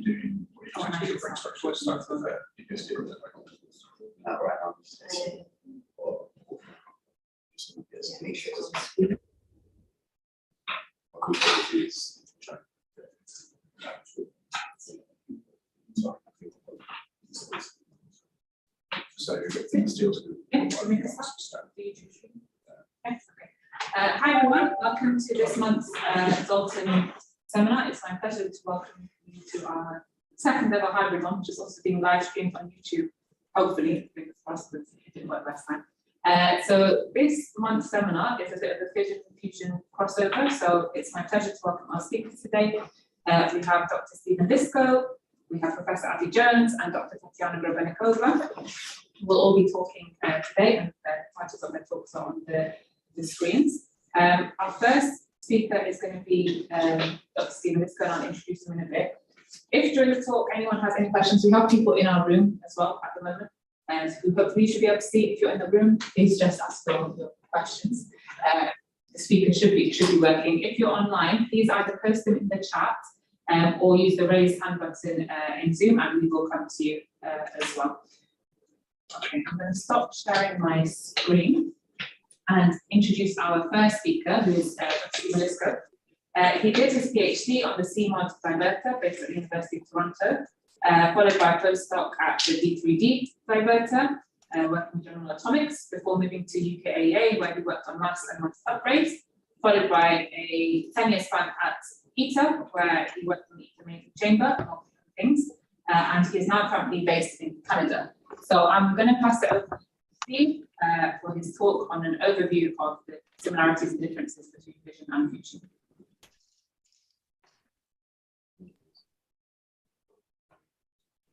doing, what are you trying to do for structure? Let's start with that. Because you're Right on. Just make sure it's- So things deal with. Hi everyone, welcome to this month's Dalton seminar. It's my pleasure to welcome you to our second ever hybrid one, which is also being live streamed on YouTube. Hopefully, fingers crossed, but it didn't work last time. So this month's seminar is a bit of a Fission and Fusion crossover. So it's my pleasure to welcome our speakers today. We have Dr. Lisgo, we have Professor Abbie Jones, and Dr. Tatiana Grebennikova. We'll all be talking today, and the titles of their talks are on the screens. Our first speaker is going to be Dr. Lisgo, and I'll introduce him in a bit. If during the talk anyone has any questions, we have people in our room as well at the moment, who hopefully you should be able to see. If you're in the room, please just ask all your questions. The speaker should be working. If you're online, please either post them in the chat or use the raise hand button in Zoom, and we will come to you as well. Okay, I'm going to stop sharing my screen and introduce our first speaker, who is Dr. Lisgo. He did his PhD on the CMOD diverter based at the University of Toronto, followed by a postdoc at the D3D diverter, working with General Atomics, before moving to UKAEA, where he worked on mass and mass upgrades, followed by a 10-year span at ITER, where he worked on the ITER main chamber, among different things, and he is now currently based in Canada. So I'm going to pass it over to Steve for his talk on an overview of the similarities and differences between Fission and Fusion.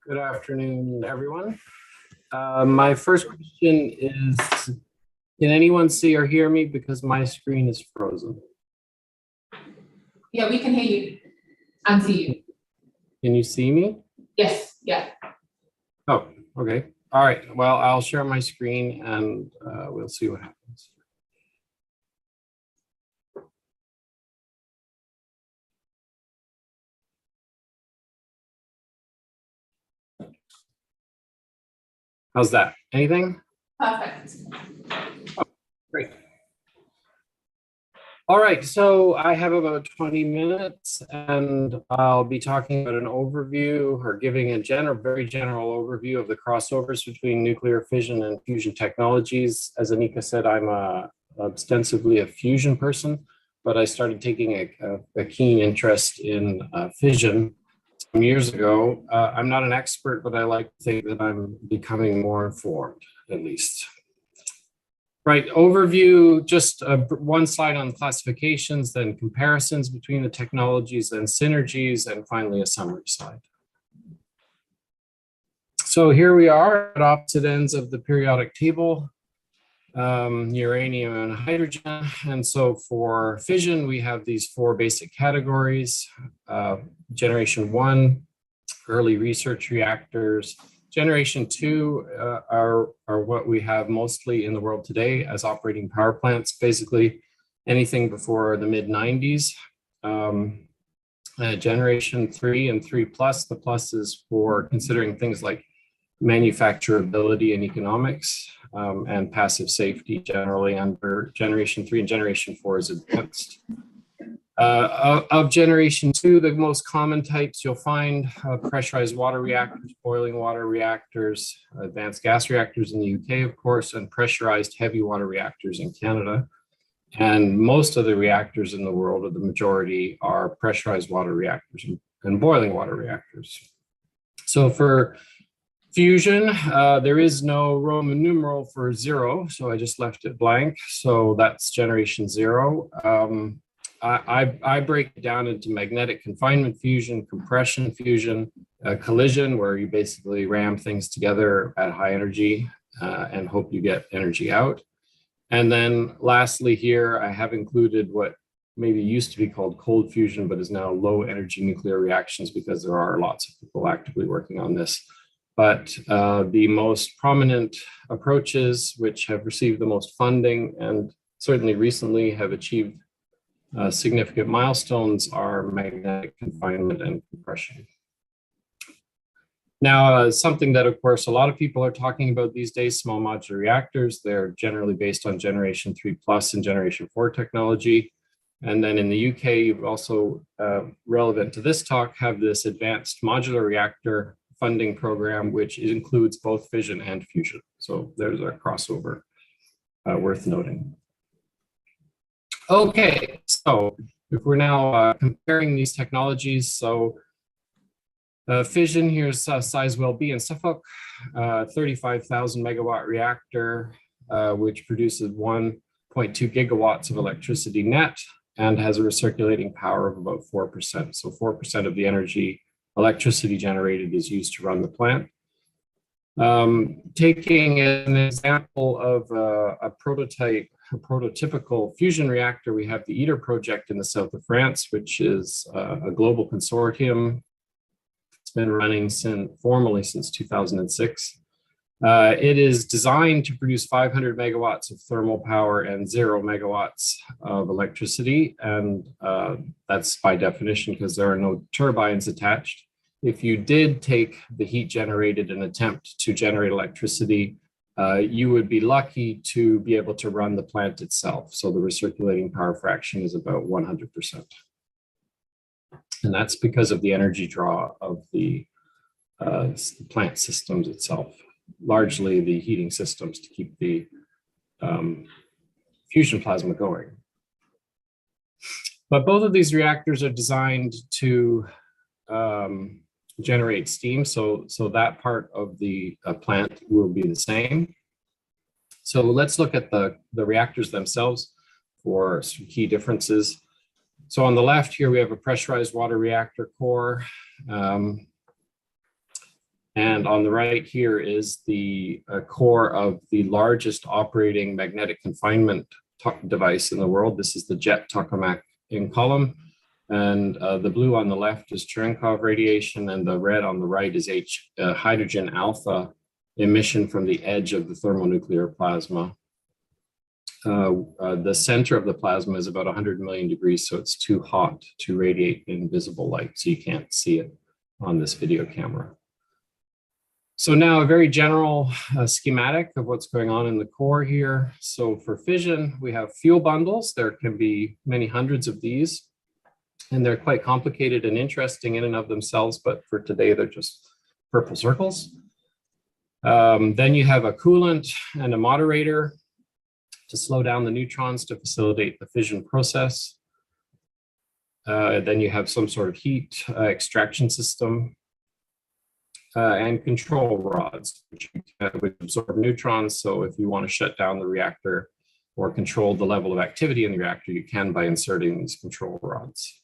Good afternoon, everyone. My first question is, can anyone see or hear me because my screen is frozen? Yeah, we can hear you and see you. Can you see me? Yes, yeah. Oh, okay. All right. Well, I'll share my screen and we'll see what happens. How's that? Anything? Perfect. Oh, great. All right, so I have about 20 minutes and I'll be talking about an overview or giving a very general overview of the crossovers between nuclear fission and fusion technologies. As Anika said, I'm ostensibly a fusion person, but I started taking a keen interest in fission some years ago. I'm not an expert, but I like to think that I'm becoming more informed, at least. Right, overview, just one slide on classifications, then comparisons between the technologies and synergies, and finally a summary slide. So here we are at opposite ends of the periodic table, uranium and hydrogen. And so for fission, we have these four basic categories. Generation 1, early research reactors. Generation 2 are what we have mostly in the world today as operating power plants, basically anything before the mid-90s. Generation 3 and 3 plus, the plus is for considering things like manufacturability and economics and passive safety generally under Generation 3, and Generation 4 is advanced. Of Generation 2, the most common types you'll find pressurized water reactors, boiling water reactors, advanced gas reactors in the UK, of course, and pressurized heavy water reactors in Canada. And most of the reactors in the world, or the majority, are pressurized water reactors and boiling water reactors. So for fusion, there is no Roman numeral for 0, so I just left it blank. So that's Generation 0. I break it down into magnetic confinement fusion, compression fusion, collision, where you basically ram things together at high energy and hope you get energy out. And then lastly here, I have included what maybe used to be called cold fusion, but is now low energy nuclear reactions, because there are lots of people actively working on this. But the most prominent approaches, which have received the most funding and certainly recently have achieved significant milestones, are magnetic confinement and compression. Now, something that, of course, a lot of people are talking about these days, small modular reactors. They're generally based on generation 3+ and generation 4 technology. And then in the UK, you've also, relevant to this talk, have this advanced modular reactor funding program, which includes both fission and fusion. So there's a crossover worth noting. Okay, so if we're now comparing these technologies, so fission, here's Sizewell B in Suffolk, 35,000 megawatt reactor, which produces 1.2 gigawatts of electricity net and has a recirculating power of about 4%. So 4% of the electricity generated is used to run the plant. Taking an example of a prototypical fusion reactor, we have the ITER project in the south of France, which is a global consortium. It's been running formally since 2006. It is designed to produce 500 megawatts of thermal power and 0 megawatts of electricity. And that's by definition because there are no turbines attached. If you did take the heat generated and attempt to generate electricity, you would be lucky to be able to run the plant itself. So the recirculating power fraction is about 100%. And that's because of the energy draw of the plant systems itself, largely the heating systems to keep the fusion plasma going. But both of these reactors are designed to generate steam, so that part of the plant will be the same. So let's look at the reactors themselves for some key differences. So on the left here, we have a pressurized water reactor core. And on the right here is the core of the largest operating magnetic confinement device in the world. This is the jet tokamak in column. And the blue on the left is Cherenkov radiation, and the red on the right is hydrogen alpha emission from the edge of the thermonuclear plasma. The center of the plasma is about 100 million degrees, so it's too hot to radiate invisible light, so you can't see it on this video camera. So now a very general schematic of what's going on in the core here. So for fission, we have fuel bundles. There can be many hundreds of these, and they're quite complicated and interesting in and of themselves, but for today, they're just purple circles. Then you have a coolant and a moderator to slow down the neutrons to facilitate the fission process. Then you have some sort of heat extraction system and control rods, which absorb neutrons. So if you want to shut down the reactor or control the level of activity in the reactor, you can by inserting these control rods.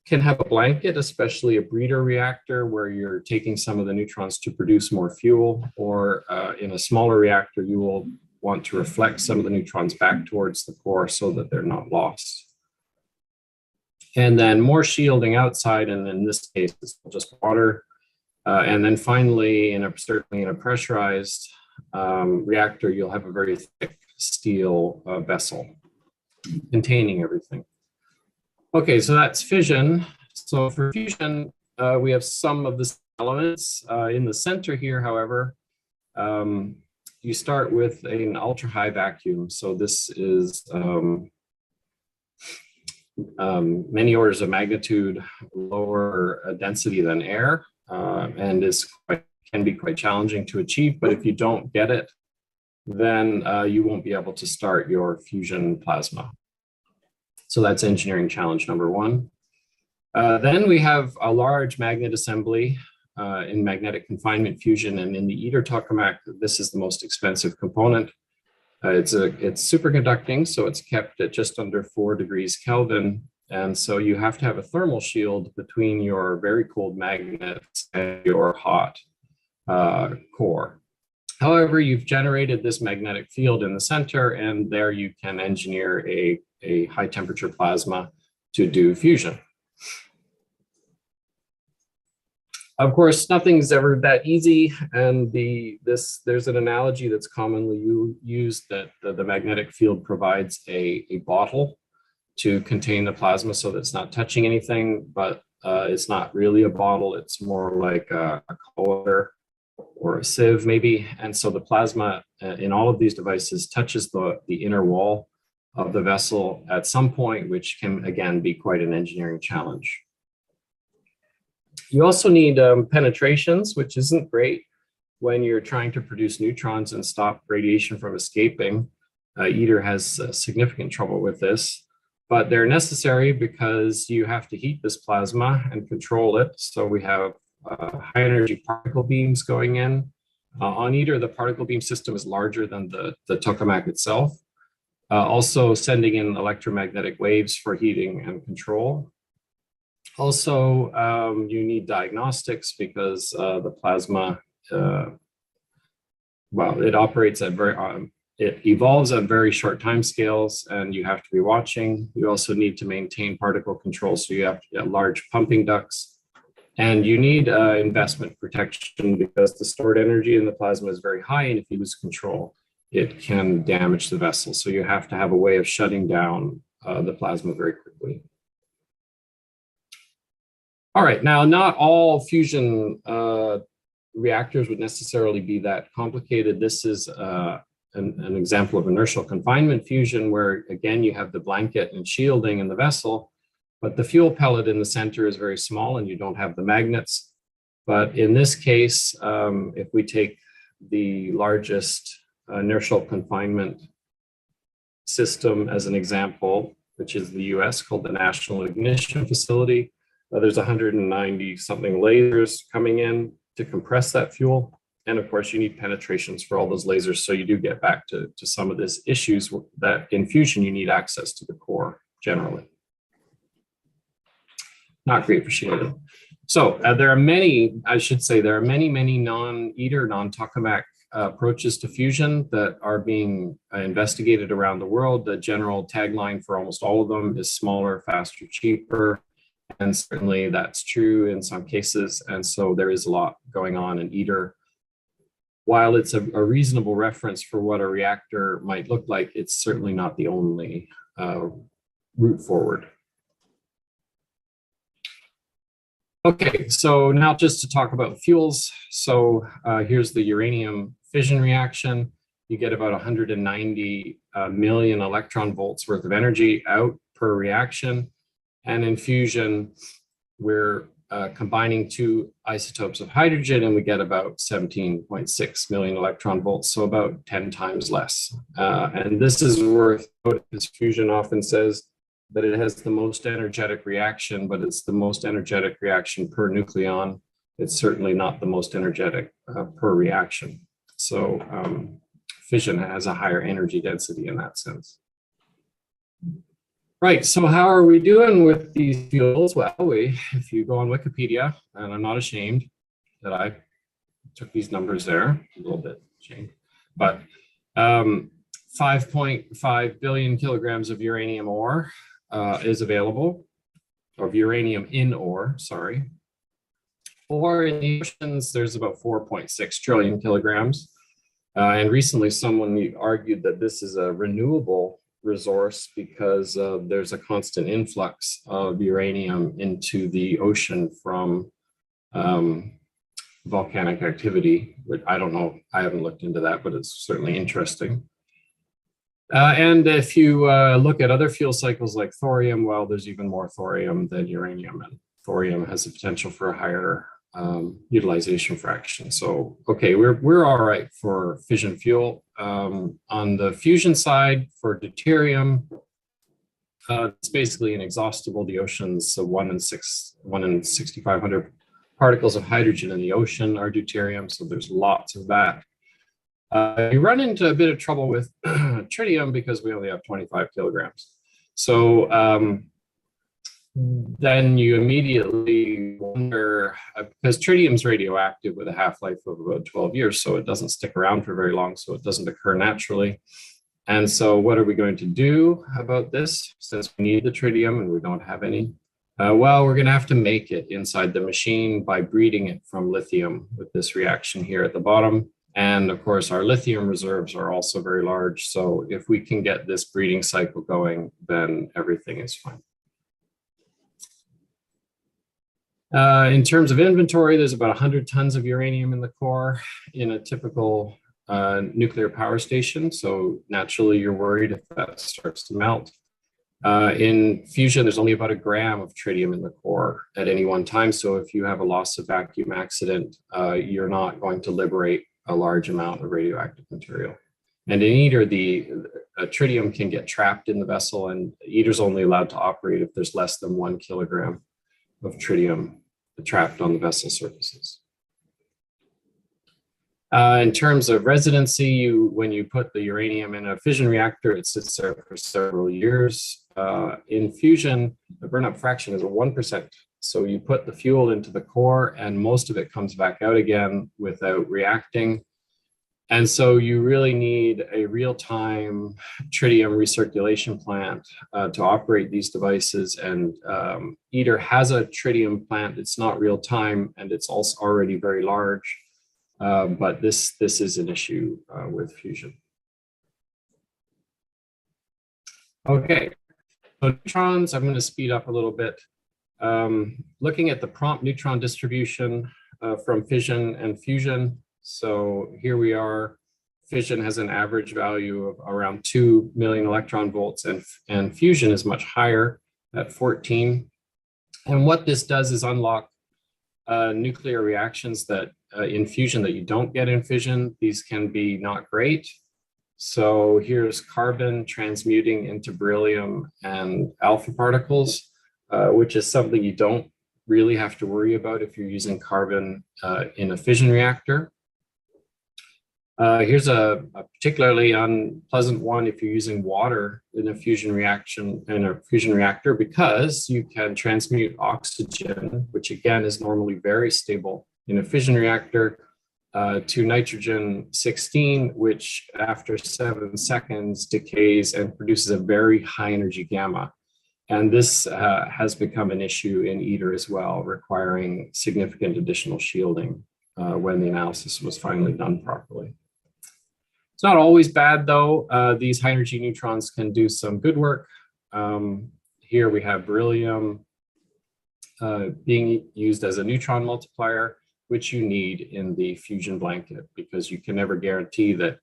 Can have a blanket, especially a breeder reactor, where you're taking some of the neutrons to produce more fuel, or in a smaller reactor, you will want to reflect some of the neutrons back towards the core so that they're not lost. And then more shielding outside, and in this case, it's just water. And then finally, certainly in a pressurized reactor, you'll have a very thick steel vessel containing everything. Okay, so that's fission. So for fusion, we have some of the elements. In the center here, however, you start with an ultra-high vacuum. So this is many orders of magnitude lower density than air, and can be quite challenging to achieve. But if you don't get it, then you won't be able to start your fusion plasma. So that's engineering challenge number one. Then we have a large magnet assembly in magnetic confinement fusion, and in the ITER tokamak, this is the most expensive component. It's superconducting, so it's kept at just under 4 degrees Kelvin, and so you have to have a thermal shield between your very cold magnets and your hot core. However, you've generated this magnetic field in the center, and there you can engineer a high temperature plasma to do fusion. Of course, nothing's ever that easy, and there's an analogy that's commonly used that the magnetic field provides a bottle to contain the plasma so that it's not touching anything, but It's not really a bottle, it's more like a collar or a sieve maybe. And so the plasma in all of these devices touches the inner wall of the vessel at some point, which can again be quite an engineering challenge. You also need penetrations, which isn't great when you're trying to produce neutrons and stop radiation from escaping. ITER has significant trouble with this, but they're necessary because you have to heat this plasma and control it. So we have high energy particle beams going in. On ITER, the particle beam system is larger than the tokamak itself. Also sending in electromagnetic waves for heating and control. Also, you need diagnostics because the plasma, well, it operates at it evolves at very short time scales, and you have to be watching. You also need to maintain particle control, so you have to get large pumping ducts. And you need investment protection because the stored energy in the plasma is very high, and if you lose control, it can damage the vessel. So you have to have a way of shutting down the plasma very quickly. All right, now not all fusion reactors would necessarily be that complicated. This is an example of inertial confinement fusion where, again, you have the blanket and shielding in the vessel, but the fuel pellet in the center is very small and you don't have the magnets. But in this case, if we take the largest inertial confinement system as an example, which is the US, called the National Ignition Facility, there's 190 something lasers coming in to compress that fuel. And of course, you need penetrations for all those lasers. So you do get back to some of these issues that in fusion, you need access to the core generally. Not great for shielding. So there are many, I should say, there are many non-ITER, non-tokamak approaches to fusion that are being investigated around the world. The general tagline for almost all of them is smaller, faster, cheaper. And certainly that's true in some cases. And so there is a lot going on in ITER. While it's a reasonable reference for what a reactor might look like, it's certainly not the only route forward. Okay, so now just to talk about fuels. So here's the uranium fission reaction. You get about 190 million electron volts worth of energy out per reaction. And in fusion, we're combining two isotopes of hydrogen and we get about 17.6 million electron volts, so about 10 times less. And this is worth noting because fusion often says that it has the most energetic reaction, but it's the most energetic reaction per nucleon. It's certainly not the most energetic per reaction. So fission has a higher energy density in that sense. Right, so how are we doing with these fuels? Well, if you go on Wikipedia, and I'm not ashamed that I took these numbers there, a little bit ashamed, but 5.5 billion kilograms of uranium ore is available, of uranium in ore, sorry. Or in the oceans, there's about 4.6 trillion kilograms. And recently someone argued that this is a renewable resource because there's a constant influx of uranium into the ocean from volcanic activity, which I don't know, I haven't looked into that, but it's certainly interesting. And if you look at other fuel cycles like thorium, well, there's even more thorium than uranium, and thorium has the potential for a higher utilization fraction. So, okay, we're all right for fission fuel. On the fusion side, for deuterium, it's basically inexhaustible. The ocean's 1 in 6,500 particles of hydrogen in the ocean are deuterium, so there's lots of that. You run into a bit of trouble with tritium because we only have 25 kilograms. So then you immediately wonder, because tritium's radioactive with a half-life of about 12 years, so it doesn't stick around for very long, so it doesn't occur naturally. And so what are we going to do about this since we need the tritium and we don't have any? Well, we're going to have to make it inside the machine by breeding it from lithium with this reaction here at the bottom. And of course, our lithium reserves are also very large. So if we can get this breeding cycle going, then everything is fine. In terms of inventory, there's about 100 tons of uranium in the core in a typical nuclear power station. So naturally, you're worried if that starts to melt. In fusion, there's only about a gram of tritium in the core at any one time. So if you have a loss of vacuum accident, you're not going to liberate a large amount of radioactive material. And in ITER, the tritium can get trapped in the vessel, and ITER's only allowed to operate if there's less than 1 kilogram of tritium trapped on the vessel surfaces. In terms of residency, when you put the uranium in a fission reactor, it sits there for several years. In fusion, the burnup fraction is a 1%. So you put the fuel into the core and most of it comes back out again without reacting. And so you really need a real-time tritium recirculation plant to operate these devices. And ITER has a tritium plant. It's not real-time and it's also already very large. But this is an issue with fusion. Okay, so neutrons, I'm going to speed up a little bit. Looking at the prompt neutron distribution from fission and fusion. So here we are. Fission has an average value of around 2 million electron volts, and fusion is much higher at 14. And what this does is unlock nuclear reactions that in fusion that you don't get in fission. These can be not great. So here's carbon transmuting into beryllium and alpha particles, which is something you don't really have to worry about if you're using carbon in a fission reactor. Here's a particularly unpleasant one if you're using water in a fusion reactor, because you can transmute oxygen, which again is normally very stable in a fission reactor, to nitrogen 16, which after 7 seconds decays and produces a very high energy gamma. And this has become an issue in ITER as well, requiring significant additional shielding when the analysis was finally done properly. It's not always bad though. These high energy neutrons can do some good work. Here we have beryllium being used as a neutron multiplier, which you need in the fusion blanket, because you can never guarantee that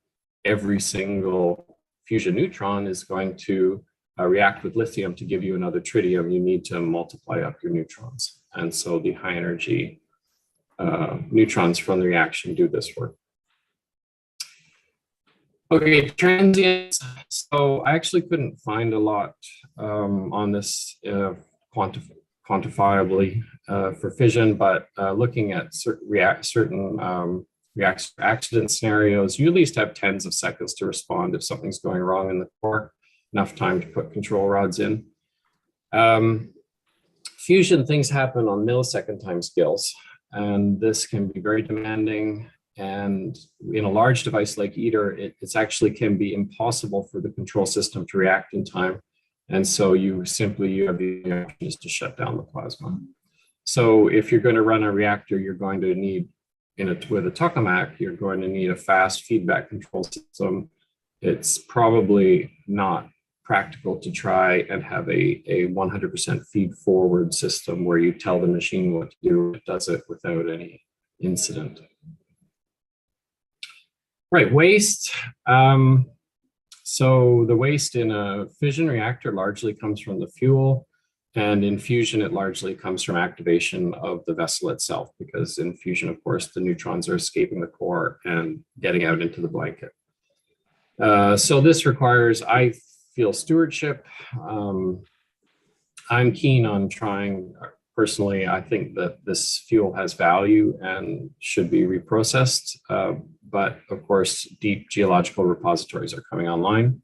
every single fusion neutron is going to react with lithium to give you another tritium. You need to multiply up your neutrons. And so the high energy neutrons from the reaction do this work. Okay, transients. So I actually couldn't find a lot on this quantifiably for fission, but looking at certain accident scenarios, you at least have tens of seconds to respond if something's going wrong in the core, enough time to put control rods in. Fusion, things happen on millisecond time scales, and this can be very demanding. And in a large device like ITER, it's actually can be impossible for the control system to react in time. And so you have the option to shut down the plasma. So if you're going to run a reactor, you're going to need, with a tokamak, you're going to need a fast feedback control system. It's probably not practical to try and have a 100% feed forward system where you tell the machine what to do, it does it without any incident. Right, waste. So the waste in a fission reactor largely comes from the fuel, and in fusion, it largely comes from activation of the vessel itself, because in fusion, of course, the neutrons are escaping the core and getting out into the blanket. So this requires, I feel, stewardship. I'm keen on trying, personally, I think that this fuel has value and should be reprocessed. But of course, deep geological repositories are coming online.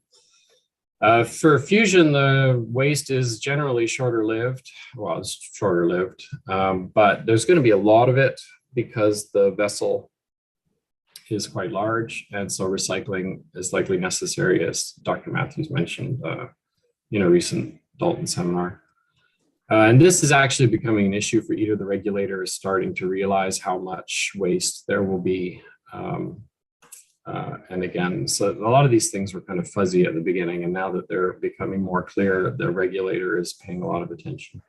For fusion, the waste is generally shorter lived. Well, it's shorter lived, but there's going to be a lot of it because the vessel is quite large. And so recycling is likely necessary, as Dr. Matthews mentioned in a recent Dalton seminar. And this is actually becoming an issue for ITER. The regulator is starting to realize how much waste there will be. And again, so a lot of these things were kind of fuzzy at the beginning, and now that they're becoming more clear, the regulator is paying a lot of attention.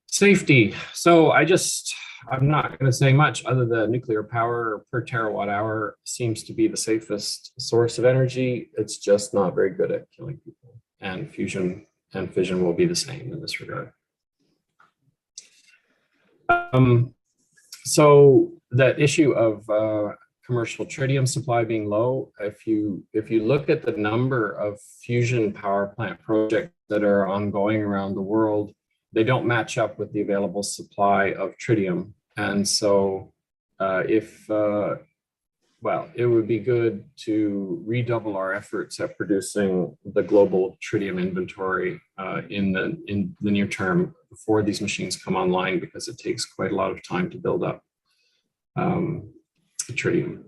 Safety. So I'm not going to say much other than nuclear power per terawatt hour seems to be the safest source of energy. It's just not very good at killing people. And fusion and fission will be the same in this regard. So that issue of commercial tritium supply being low, if you look at the number of fusion power plant projects that are ongoing around the world, they don't match up with the available supply of tritium. And so well, it would be good to redouble our efforts at producing the global tritium inventory in the near term before these machines come online, because it takes quite a lot of time to build up tritium.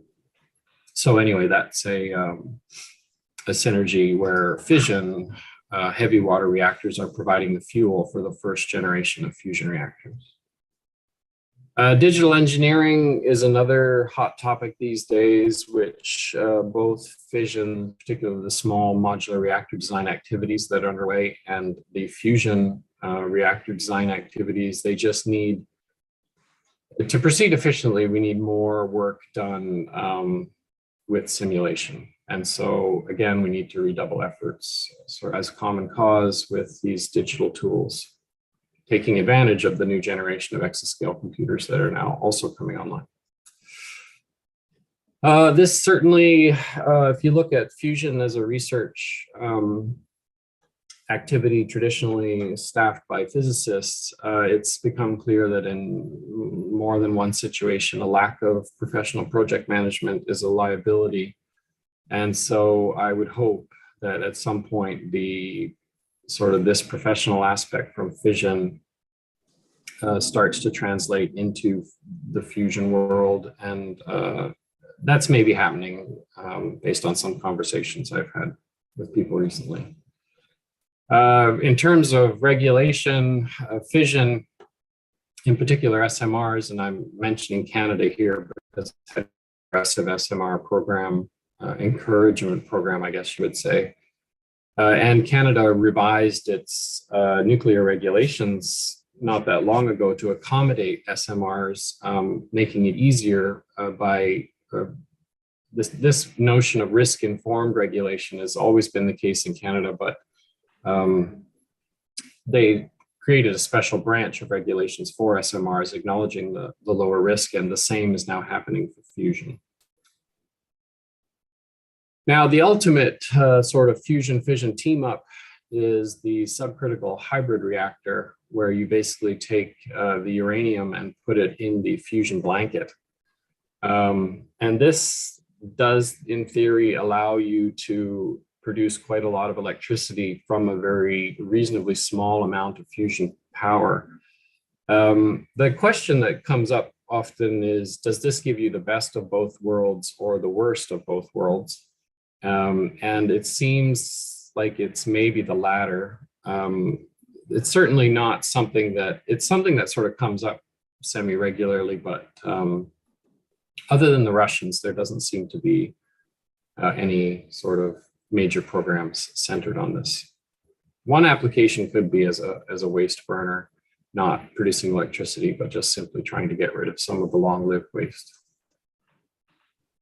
So anyway, that's a synergy where fission, heavy water reactors are providing the fuel for the first generation of fusion reactors. Digital engineering is another hot topic these days, which both fission, particularly the small modular reactor design activities that are underway, and the fusion reactor design activities, they just need, to proceed efficiently, we need more work done with simulation. And so again, we need to redouble efforts as a common cause with these digital tools, taking advantage of the new generation of exascale computers that are now also coming online. This certainly, if you look at fusion as a research activity traditionally staffed by physicists, it's become clear that in more than one situation, a lack of professional project management is a liability. And so I would hope that at some point the sort of this professional aspect from fission starts to translate into the fusion world. And that's maybe happening based on some conversations I've had with people recently. In terms of regulation, fission, in particular SMRs, and I'm mentioning Canada here because it's an aggressive SMR program, encouragement program, I guess you would say. And Canada revised its nuclear regulations not that long ago to accommodate SMRs, making it easier by this notion of risk-informed regulation has always been the case in Canada, but they created a special branch of regulations for SMRs, acknowledging the lower risk, and the same is now happening for fusion. Now, the ultimate sort of fusion-fission team-up is the subcritical hybrid reactor, where you basically take the uranium and put it in the fusion blanket. And this does, in theory, allow you to produce quite a lot of electricity from a very reasonably small amount of fusion power. The question that comes up often is, does this give you the best of both worlds or the worst of both worlds? And it seems like it's maybe the latter. It's certainly not something that, it's something that sort of comes up semi-regularly, but other than the Russians, there doesn't seem to be any sort of major programs centered on this. One application could be as a waste burner, not producing electricity, but just simply trying to get rid of some of the long-lived waste.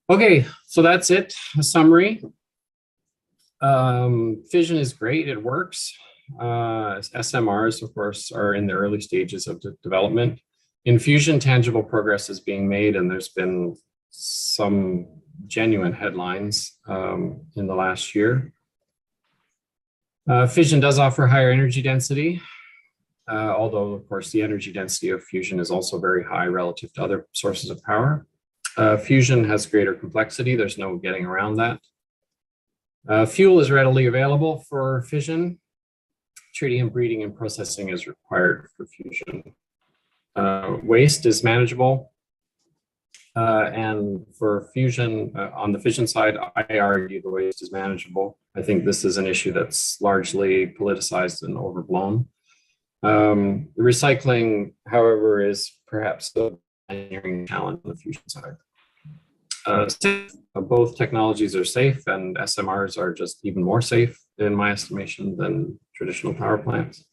Okay, so that's it, a summary. Fission is great, it works. SMRs, of course, are in the early stages of development. In fusion, tangible progress is being made, and there's been some genuine headlines in the last year. Fission does offer higher energy density, although, of course, the energy density of fusion is also very high relative to other sources of power. Fusion has greater complexity. There's no getting around that. Fuel is readily available for fission. Tritium breeding and processing is required for fusion. Waste is manageable. And for fusion, on the fission side, I argue the waste is manageable. I think this is an issue that's largely politicized and overblown. The recycling, however, is perhaps the engineering challenge on the fusion side. Both technologies are safe, and SMRs are just even more safe, in my estimation, than traditional power plants.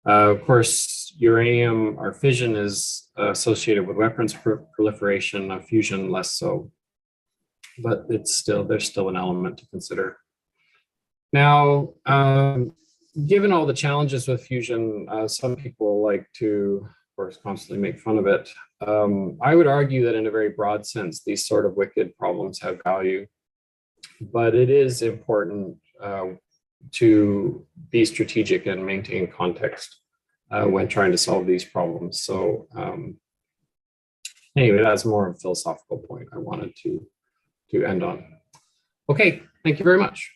Of course, uranium or fission is associated with weapons proliferation, fusion less so, but there's still an element to consider. Now, given all the challenges with fusion, some people like to, of course, constantly make fun of it. I would argue that in a very broad sense, these sort of wicked problems have value, but it is important to be strategic and maintain context when trying to solve these problems. So anyway, that's more of a philosophical point I wanted to end on. Okay, thank you very much.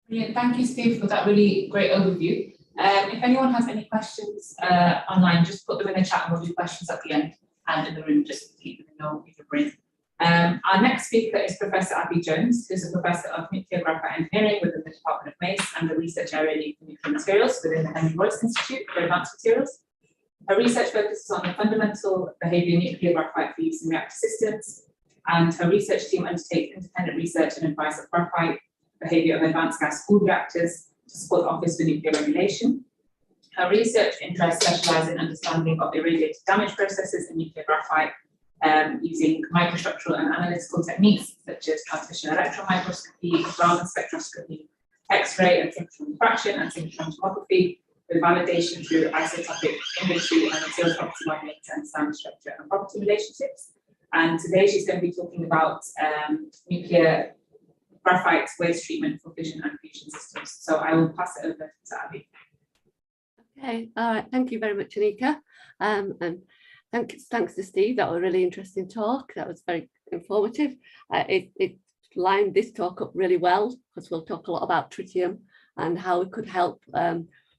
Brilliant. Thank you, Steve, for that really great overview. If anyone has any questions online, just put them in the chat and we'll do questions at the end, and in the room, just keep them in your brain. Our next speaker is Professor Abbie Jones, who's a professor of nuclear graphite engineering within the Department of Mace and the research area lead for nuclear materials within the Henry Royce Institute for Advanced Materials. Her research focuses on the fundamental behavior of nuclear graphite for use in reactor systems, and her research team undertakes independent research and advice of graphite behavior of advanced gas-cooled reactors to support the Office for Nuclear Regulation. Her research interests specialise in understanding of irradiated damage processes in nuclear graphite using microstructural and analytical techniques such as transmission electron microscopy, Raman spectroscopy, X-ray and synchrotron diffraction and synchrotron tomography, with validation through isotopic inventory and material property modeling to understand structure and property relationships. And today she's going to be talking about nuclear graphite waste treatment for fission and fusion systems. So I will pass it over to Abbie. Okay, all right, thank you very much, Anika. And thanks to Steve, that was a really interesting talk. That was very informative. It lined this talk up really well, because we'll talk a lot about tritium and how it could help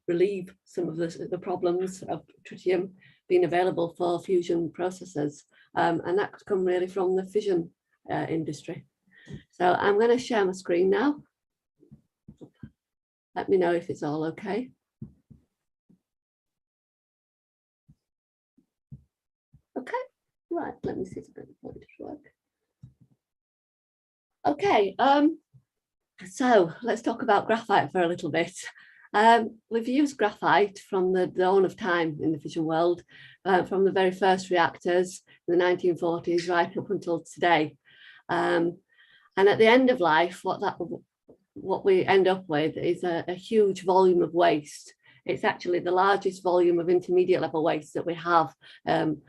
relieve some of the problems of tritium being available for fusion processes. And that could come really from the fission industry. So I'm going to share my screen now. Let me know if it's all okay. Okay, right, let me see if I can point it to work. Okay, so let's talk about graphite for a little bit. We've used graphite from the dawn of time in the fission world, from the very first reactors in the 1940s right up until today. And at the end of life, what we end up with is a huge volume of waste. It's actually the largest volume of intermediate level waste that we have. And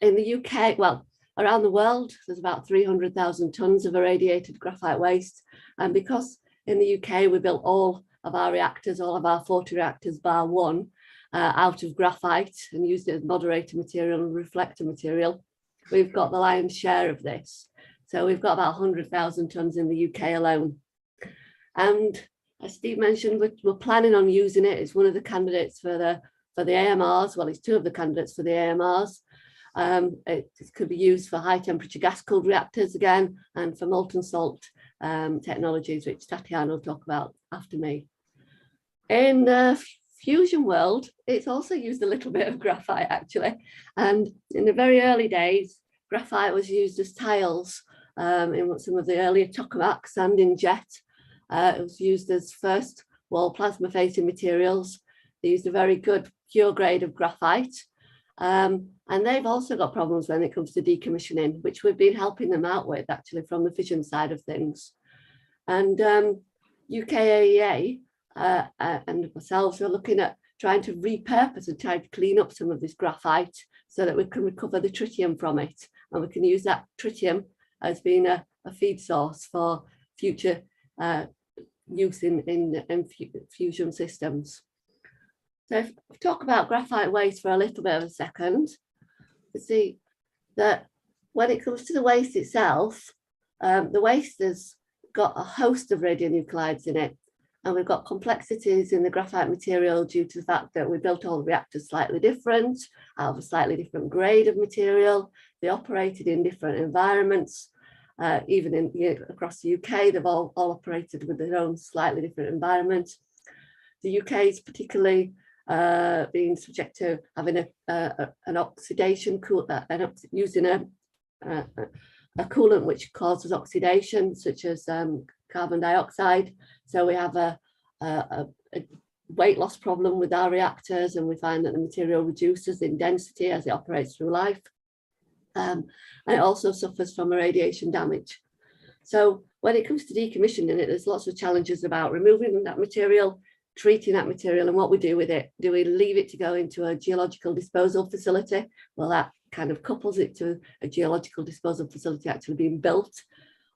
in the UK, well, around the world, there's about 300,000 tonnes of irradiated graphite waste. And because in the UK, we built all of our reactors, all of our 40 reactors bar one, out of graphite and used it as moderator material and reflector material, we've got the lion's share of this. So we've got about 100,000 tonnes in the UK alone. And as Steve mentioned, we're planning on using it. It's one of the candidates for the AMRs. Well, it's two of the candidates for the AMRs. It could be used for high temperature gas cooled reactors again, and for molten salt technologies, which Tatiana will talk about after me. In the fusion world, it's also used a little bit of graphite actually. And in the very early days, graphite was used as tiles in some of the earlier tokamaks and in jet. It was used as first wall plasma facing materials. They used a very good pure grade of graphite. And they've also got problems when it comes to decommissioning, which we've been helping them out with actually from the fission side of things. And UKAEA and ourselves are looking at trying to repurpose and try to clean up some of this graphite so that we can recover the tritium from it. And we can use that tritium as being a feed source for future use in fusion systems. So if we talk about graphite waste for a little bit of a second, you see that when it comes to the waste itself, the waste has got a host of radionuclides in it. And we've got complexities in the graphite material due to the fact that we built all the reactors slightly different, out of a slightly different grade of material. They operated in different environments. Even across the UK, they've all operated with their own slightly different environment. The UK is particularly being subject to having an oxidation, using a coolant which causes oxidation, such as carbon dioxide. So we have a weight loss problem with our reactors, and we find that the material reduces in density as it operates through life. And it also suffers from irradiation damage. So when it comes to decommissioning it, there's lots of challenges about removing that material, treating that material, and what we do with it. Do we leave it to go into a geological disposal facility? Well, that kind of couples it to a geological disposal facility actually being built,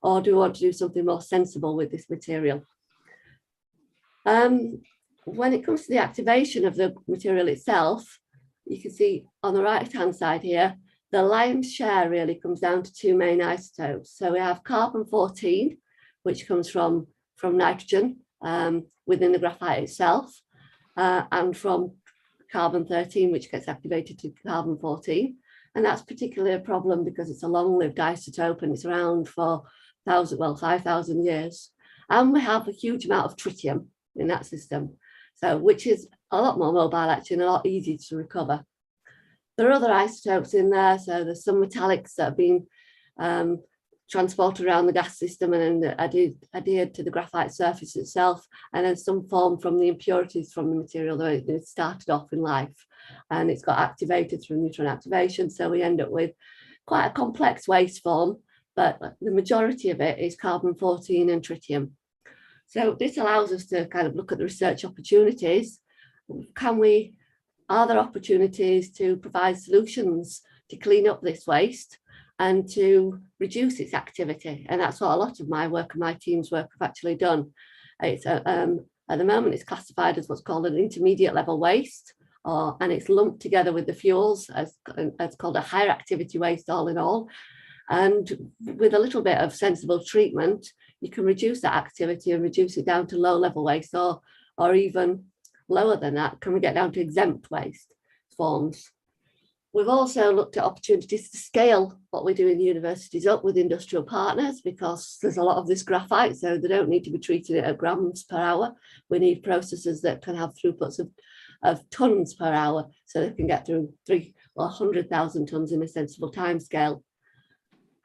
or do we want to do something more sensible with this material? When it comes to the activation of the material itself, you can see on the right-hand side here, the lion's share really comes down to two main isotopes. So we have carbon-14, which comes from nitrogen within the graphite itself, and from carbon-13, which gets activated to carbon-14. And that's particularly a problem because it's a long-lived isotope and it's around for 5,000 years. And we have a huge amount of tritium in that system, so which is a lot more mobile actually and a lot easier to recover. There are other isotopes in there, so there's some metallics that have been transported around the gas system and then adhered to the graphite surface itself, and then some form from the impurities from the material that it started off in life, and it's got activated through neutron activation, so we end up with quite a complex waste form, but the majority of it is carbon-14 and tritium. So this allows us to kind of look at the research opportunities. Are there opportunities to provide solutions to clean up this waste and to reduce its activity? And that's what a lot of my work and my team's work have actually done. It's at the moment it's classified as what's called an intermediate level waste, and it's lumped together with the fuels as called a higher activity waste all in all. And with a little bit of sensible treatment, you can reduce that activity and reduce it down to low level waste, or even lower than that. Can we get down to exempt waste forms? We've also looked at opportunities to scale what we do in the universities up with industrial partners, because there's a lot of this graphite, so they don't need to be treating it at grams per hour. We need processes that can have throughputs of tons per hour, so they can get through 300,000 or 100,000 tons in a sensible time scale.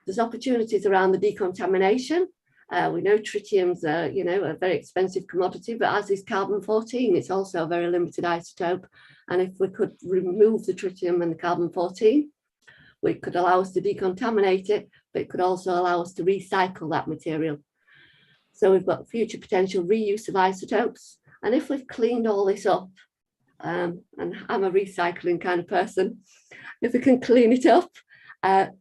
There's opportunities around the decontamination. We know tritium's a very expensive commodity, but as is carbon-14, it's also a very limited isotope. And if we could remove the tritium and the carbon-14, we could allow us to decontaminate it, but it could also allow us to recycle that material. So we've got future potential reuse of isotopes. And if we've cleaned all this up, and I'm a recycling kind of person, if we can clean it up,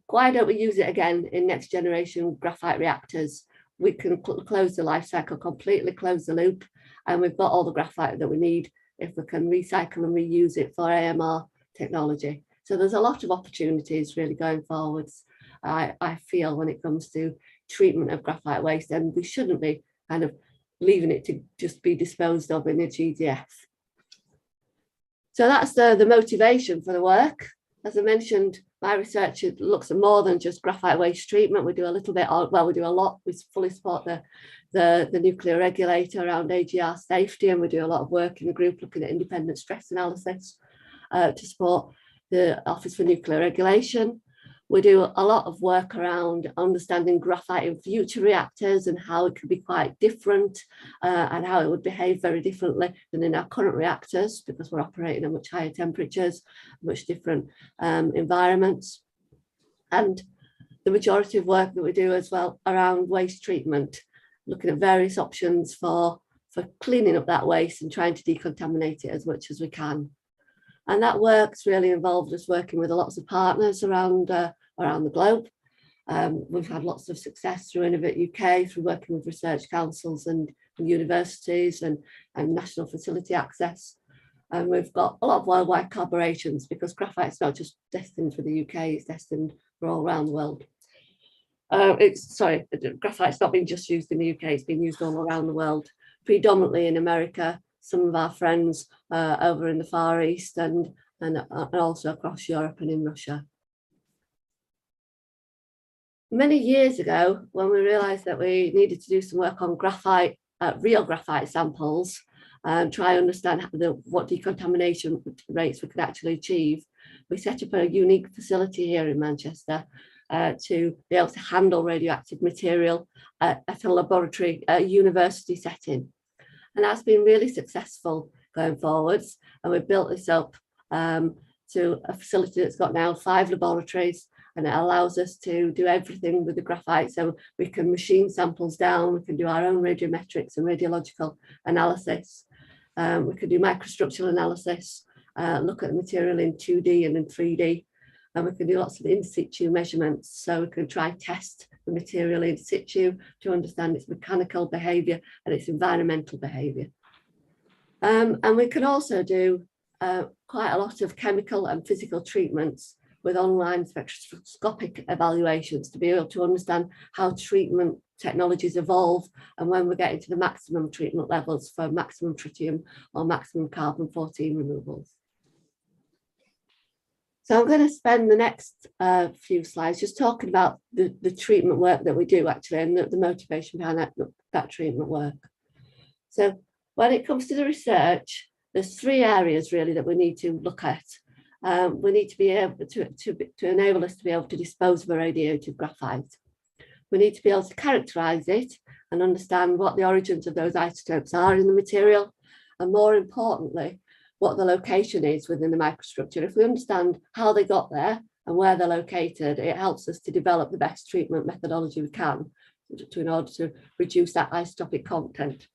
why don't we use it again in next generation graphite reactors? We can close the life cycle completely, close the loop, and we've got all the graphite that we need if we can recycle and reuse it for AMR technology. So there's a lot of opportunities really going forwards, I feel, when it comes to treatment of graphite waste, and we shouldn't be kind of leaving it to just be disposed of in a GDF. So that's the motivation for the work. As I mentioned, my research looks at more than just graphite waste treatment. We do a little bit, we do a lot. We fully support the nuclear regulator around AGR safety, and we do a lot of work in the group looking at independent stress analysis to support the Office for Nuclear Regulation. We do a lot of work around understanding graphite in future reactors and how it could be quite different and how it would behave very differently than in our current reactors, because we're operating at much higher temperatures, much different environments. And the majority of work that we do as well around waste treatment, looking at various options for cleaning up that waste and trying to decontaminate it as much as we can. And that work's really involved us working with lots of partners around the globe. We've had lots of success through Innovate UK, through working with research councils and universities and national facility access. And we've got a lot of worldwide collaborations, because graphite's not just destined for the UK, it's destined for all around the world. Graphite's not been just used in the UK, it's been used all around the world, predominantly in America, some of our friends over in the Far East, and also across Europe and in Russia. Many years ago, when we realised that we needed to do some work on graphite, real graphite samples, and try and understand what decontamination rates we could actually achieve, we set up a unique facility here in Manchester to be able to handle radioactive material at a laboratory, university setting. And that's been really successful, going forwards. And we've built this up to a facility that's got now 5 laboratories, and it allows us to do everything with the graphite. So we can machine samples down, we can do our own radiometrics and radiological analysis. We can do microstructural analysis, look at the material in 2D and in 3D, and we can do lots of in situ measurements. So we can try test the material in situ to understand its mechanical behaviour and its environmental behaviour. And we can also do quite a lot of chemical and physical treatments with online spectroscopic evaluations to be able to understand how treatment technologies evolve and when we're getting to the maximum treatment levels for maximum tritium or maximum carbon-14 removals. So I'm going to spend the next few slides just talking about the treatment work that we do actually, and the motivation behind that treatment work. So when it comes to the research, there's 3 areas really that we need to look at. We need to be able to enable us to be able to dispose of a radioactive graphite. We need to be able to characterize it and understand what the origins of those isotopes are in the material, and more importantly, what the location is within the microstructure. If we understand how they got there and where they're located, it helps us to develop the best treatment methodology we can in order to reduce that isotopic content.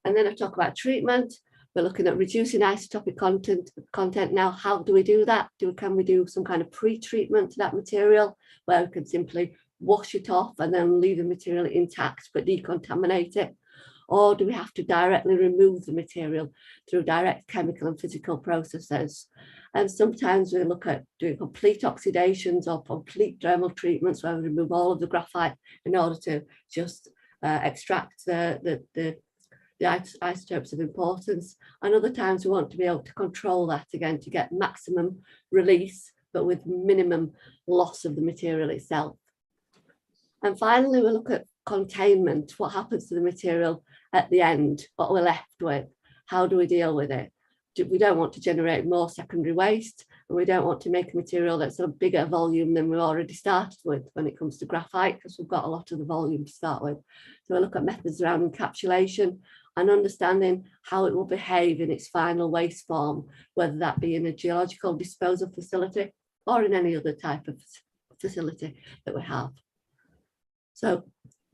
And then I talk about treatment. We're looking at reducing isotopic content now. How do we do that? Can we do some kind of pre-treatment to that material where we can simply wash it off and then leave the material intact but decontaminate it? Or do we have to directly remove the material through direct chemical and physical processes? And sometimes we look at doing complete oxidations or complete dermal treatments where we remove all of the graphite in order to just extract the isotopes of importance. And other times we want to be able to control that again to get maximum release, but with minimum loss of the material itself. And finally, we look at containment. What happens to the material at the end? What we're left with? How do we deal with it? We don't want to generate more secondary waste, and we don't want to make a material that's a bigger volume than we've already started with when it comes to graphite, because we've got a lot of the volume to start with. So we look at methods around encapsulation and understanding how it will behave in its final waste form, whether that be in a geological disposal facility or in any other type of facility that we have. So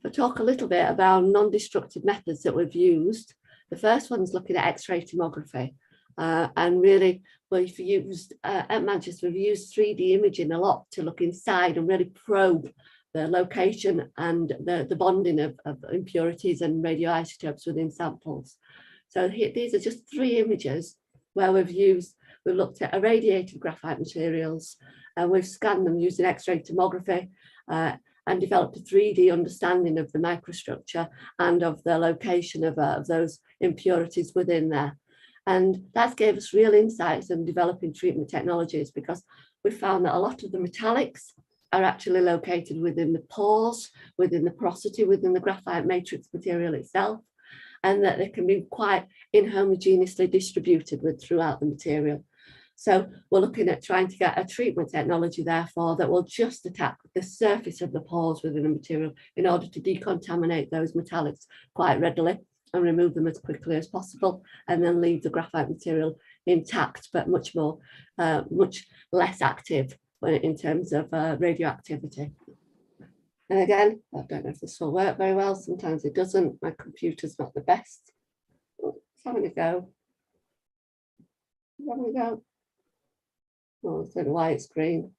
I'll talk a little bit about non-destructive methods that we've used. The first one is looking at X-ray tomography. And really, we've used, at Manchester, we've used 3D imaging a lot to look inside and really probe the location and the bonding of impurities and radioisotopes within samples. So here, these are just 3 images where we've looked at irradiated graphite materials, and we've scanned them using X-ray tomography and developed a 3D understanding of the microstructure and of the location of those impurities within there. And that gave us real insights in developing treatment technologies, because we found that a lot of the metallics are actually located within the pores, within the porosity, within the graphite matrix material itself, and that they can be quite inhomogeneously distributed throughout the material. So we're looking at trying to get a treatment technology, therefore, that will just attack the surface of the pores within the material in order to decontaminate those metallics quite readily and remove them as quickly as possible, and then leave the graphite material intact, but much less active in terms of radioactivity. And again, I don't know if this will work very well. Sometimes it doesn't. My computer's not the best. It's having a go. Having a go. Oh, I don't know why it's green.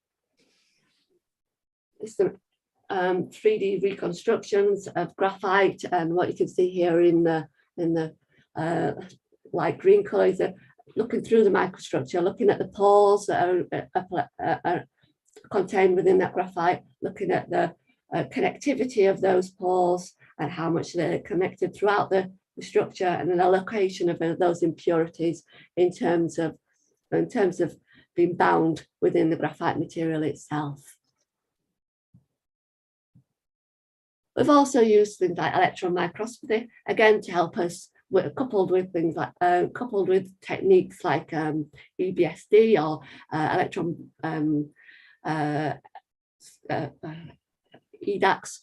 It's the 3D reconstructions of graphite, and what you can see here in the light green colour is looking through the microstructure, looking at the pores that are contained within that graphite, looking at the connectivity of those pores and how much they're connected throughout the structure, and an allocation of those impurities in terms of being bound within the graphite material itself. We've also used things like electron microscopy, again, to help us, coupled with things like, coupled with techniques like EBSD or electron EDAX,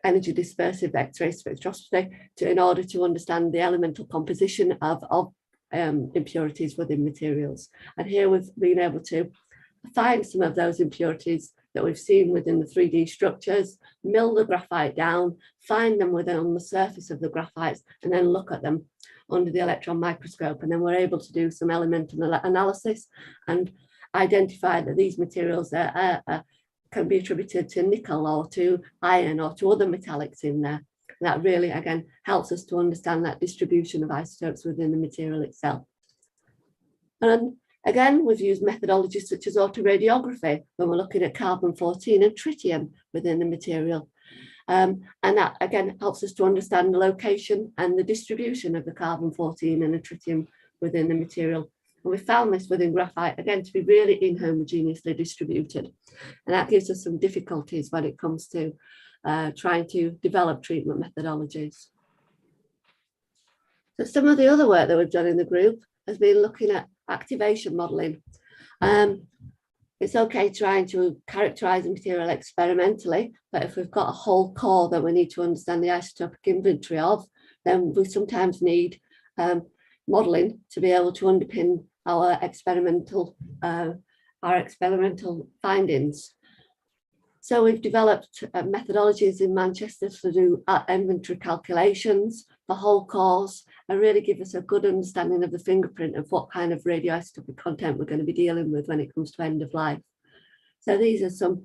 energy dispersive X-ray spectroscopy, in order to understand the elemental composition of impurities within materials. And here we've been able to find some of those impurities that we've seen within the 3D structures, mill the graphite down, find them within on the surface of the graphites, and then look at them under the electron microscope. And then we're able to do some elemental analysis and identify that these materials can be attributed to nickel or to iron or to other metallics in there. And that really, again, helps us to understand that distribution of isotopes within the material itself. And again, we've used methodologies such as autoradiography when we're looking at carbon-14 and tritium within the material. And that, again, helps us to understand the location and the distribution of the carbon-14 and the tritium within the material. And we found this within graphite, again, to be really inhomogeneously distributed. And that gives us some difficulties when it comes to trying to develop treatment methodologies. So some of the other work that we've done in the group has been looking at activation modelling. It's okay trying to characterise the material experimentally, but if we've got a whole core that we need to understand the isotopic inventory of, then we sometimes need modelling to be able to underpin our experimental findings. So we've developed methodologies in Manchester to do inventory calculations for whole cores and really give us a good understanding of the fingerprint of what kind of radioisotopic content we're going to be dealing with when it comes to end of life. So these are some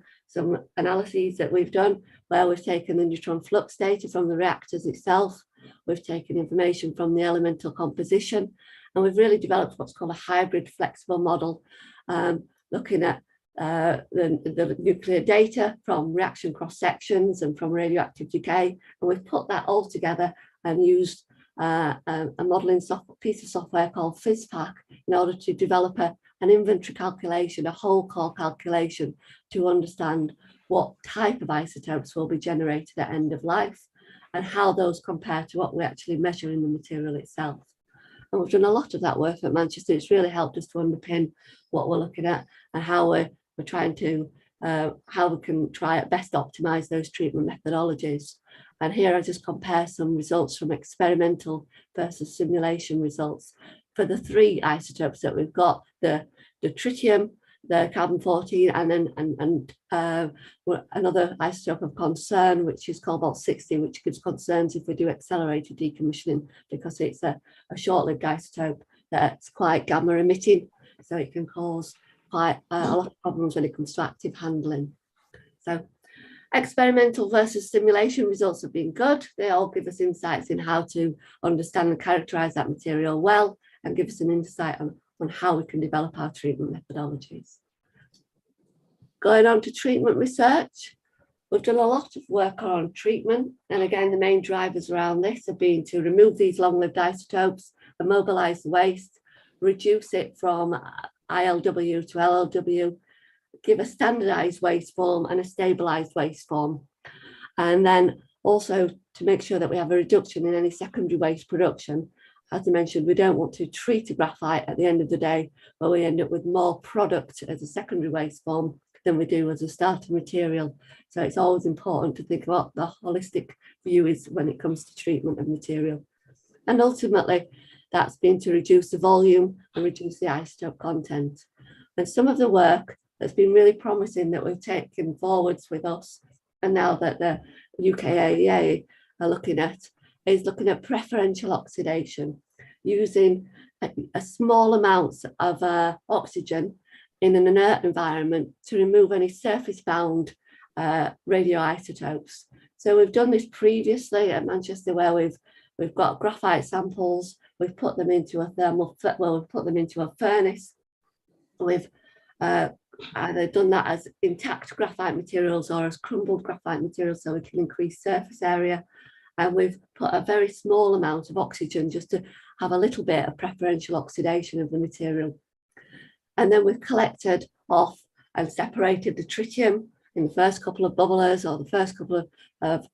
analyses that we've done where we've taken the neutron flux data from the reactors itself. We've taken information from the elemental composition, and we've really developed what's called a hybrid flexible model, looking at the nuclear data from reaction cross sections and from radioactive decay, and we've put that all together and used a modelling piece of software called FISPAC in order to develop an inventory calculation, a whole core calculation to understand what type of isotopes will be generated at end of life and how those compare to what we actually measure in the material itself. And we've done a lot of that work at Manchester. It's really helped us to underpin what we're looking at and how we're trying to, how we can try at best optimize those treatment methodologies. And here I just compare some results from experimental versus simulation results for the 3 isotopes that we've got, the tritium, the carbon-14, and another isotope of concern, which is cobalt-60, which gives concerns if we do accelerated decommissioning because it's a short-lived isotope that's quite gamma emitting, so it can cause quite a lot of problems when it comes to active handling. So experimental versus simulation results have been good. They all give us insights in how to understand and characterize that material well and give us an insight on how we can develop our treatment methodologies. Going on to treatment research, we've done a lot of work on treatment. And again, the main drivers around this have been to remove these long-lived isotopes, immobilize the waste, reduce it from ILW to LLW, give a standardized waste form and a stabilized waste form. And then also to make sure that we have a reduction in any secondary waste production. As I mentioned, we don't want to treat a graphite at the end of the day where we end up with more product as a secondary waste form than we do as a starting material. So it's always important to think about the holistic view is when it comes to treatment of material. And ultimately, that's been to reduce the volume and reduce the isotope content. And some of the work that's been really promising that we've taken forwards with us, and now that the UKAEA are looking at, is looking at preferential oxidation, using a small amounts of oxygen in an inert environment to remove any surface-bound radioisotopes. So we've done this previously at Manchester, where we've got graphite samples. We've put them into a we've put them into a furnace. We've either done that as intact graphite materials or as crumbled graphite materials, so we can increase surface area. And we've put a very small amount of oxygen just to have a little bit of preferential oxidation of the material. And then we've collected off and separated the tritium in the first couple of bubblers, or the first couple of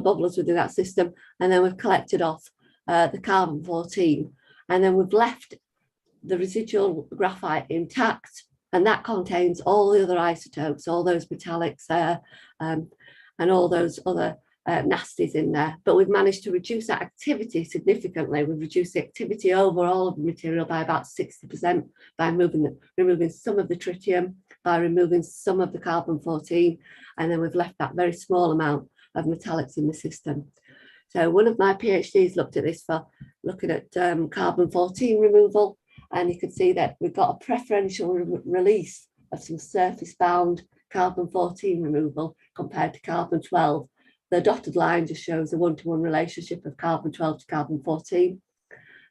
bubblers within that system. And then we've collected off the carbon-14, and then we've left the residual graphite intact, and that contains all the other isotopes, all those metallics there, and all those other nasties in there, but we've managed to reduce that activity significantly. We've reduced the activity overall of the material by about 60% by removing some of the tritium, by removing some of the carbon-14, and then we've left that very small amount of metallics in the system. So one of my PhDs looked at this for looking at carbon-14 removal, and you can see that we've got a preferential release of some surface-bound carbon-14 removal compared to carbon-12. The dotted line just shows a one-to-one relationship of carbon-12 to carbon-14.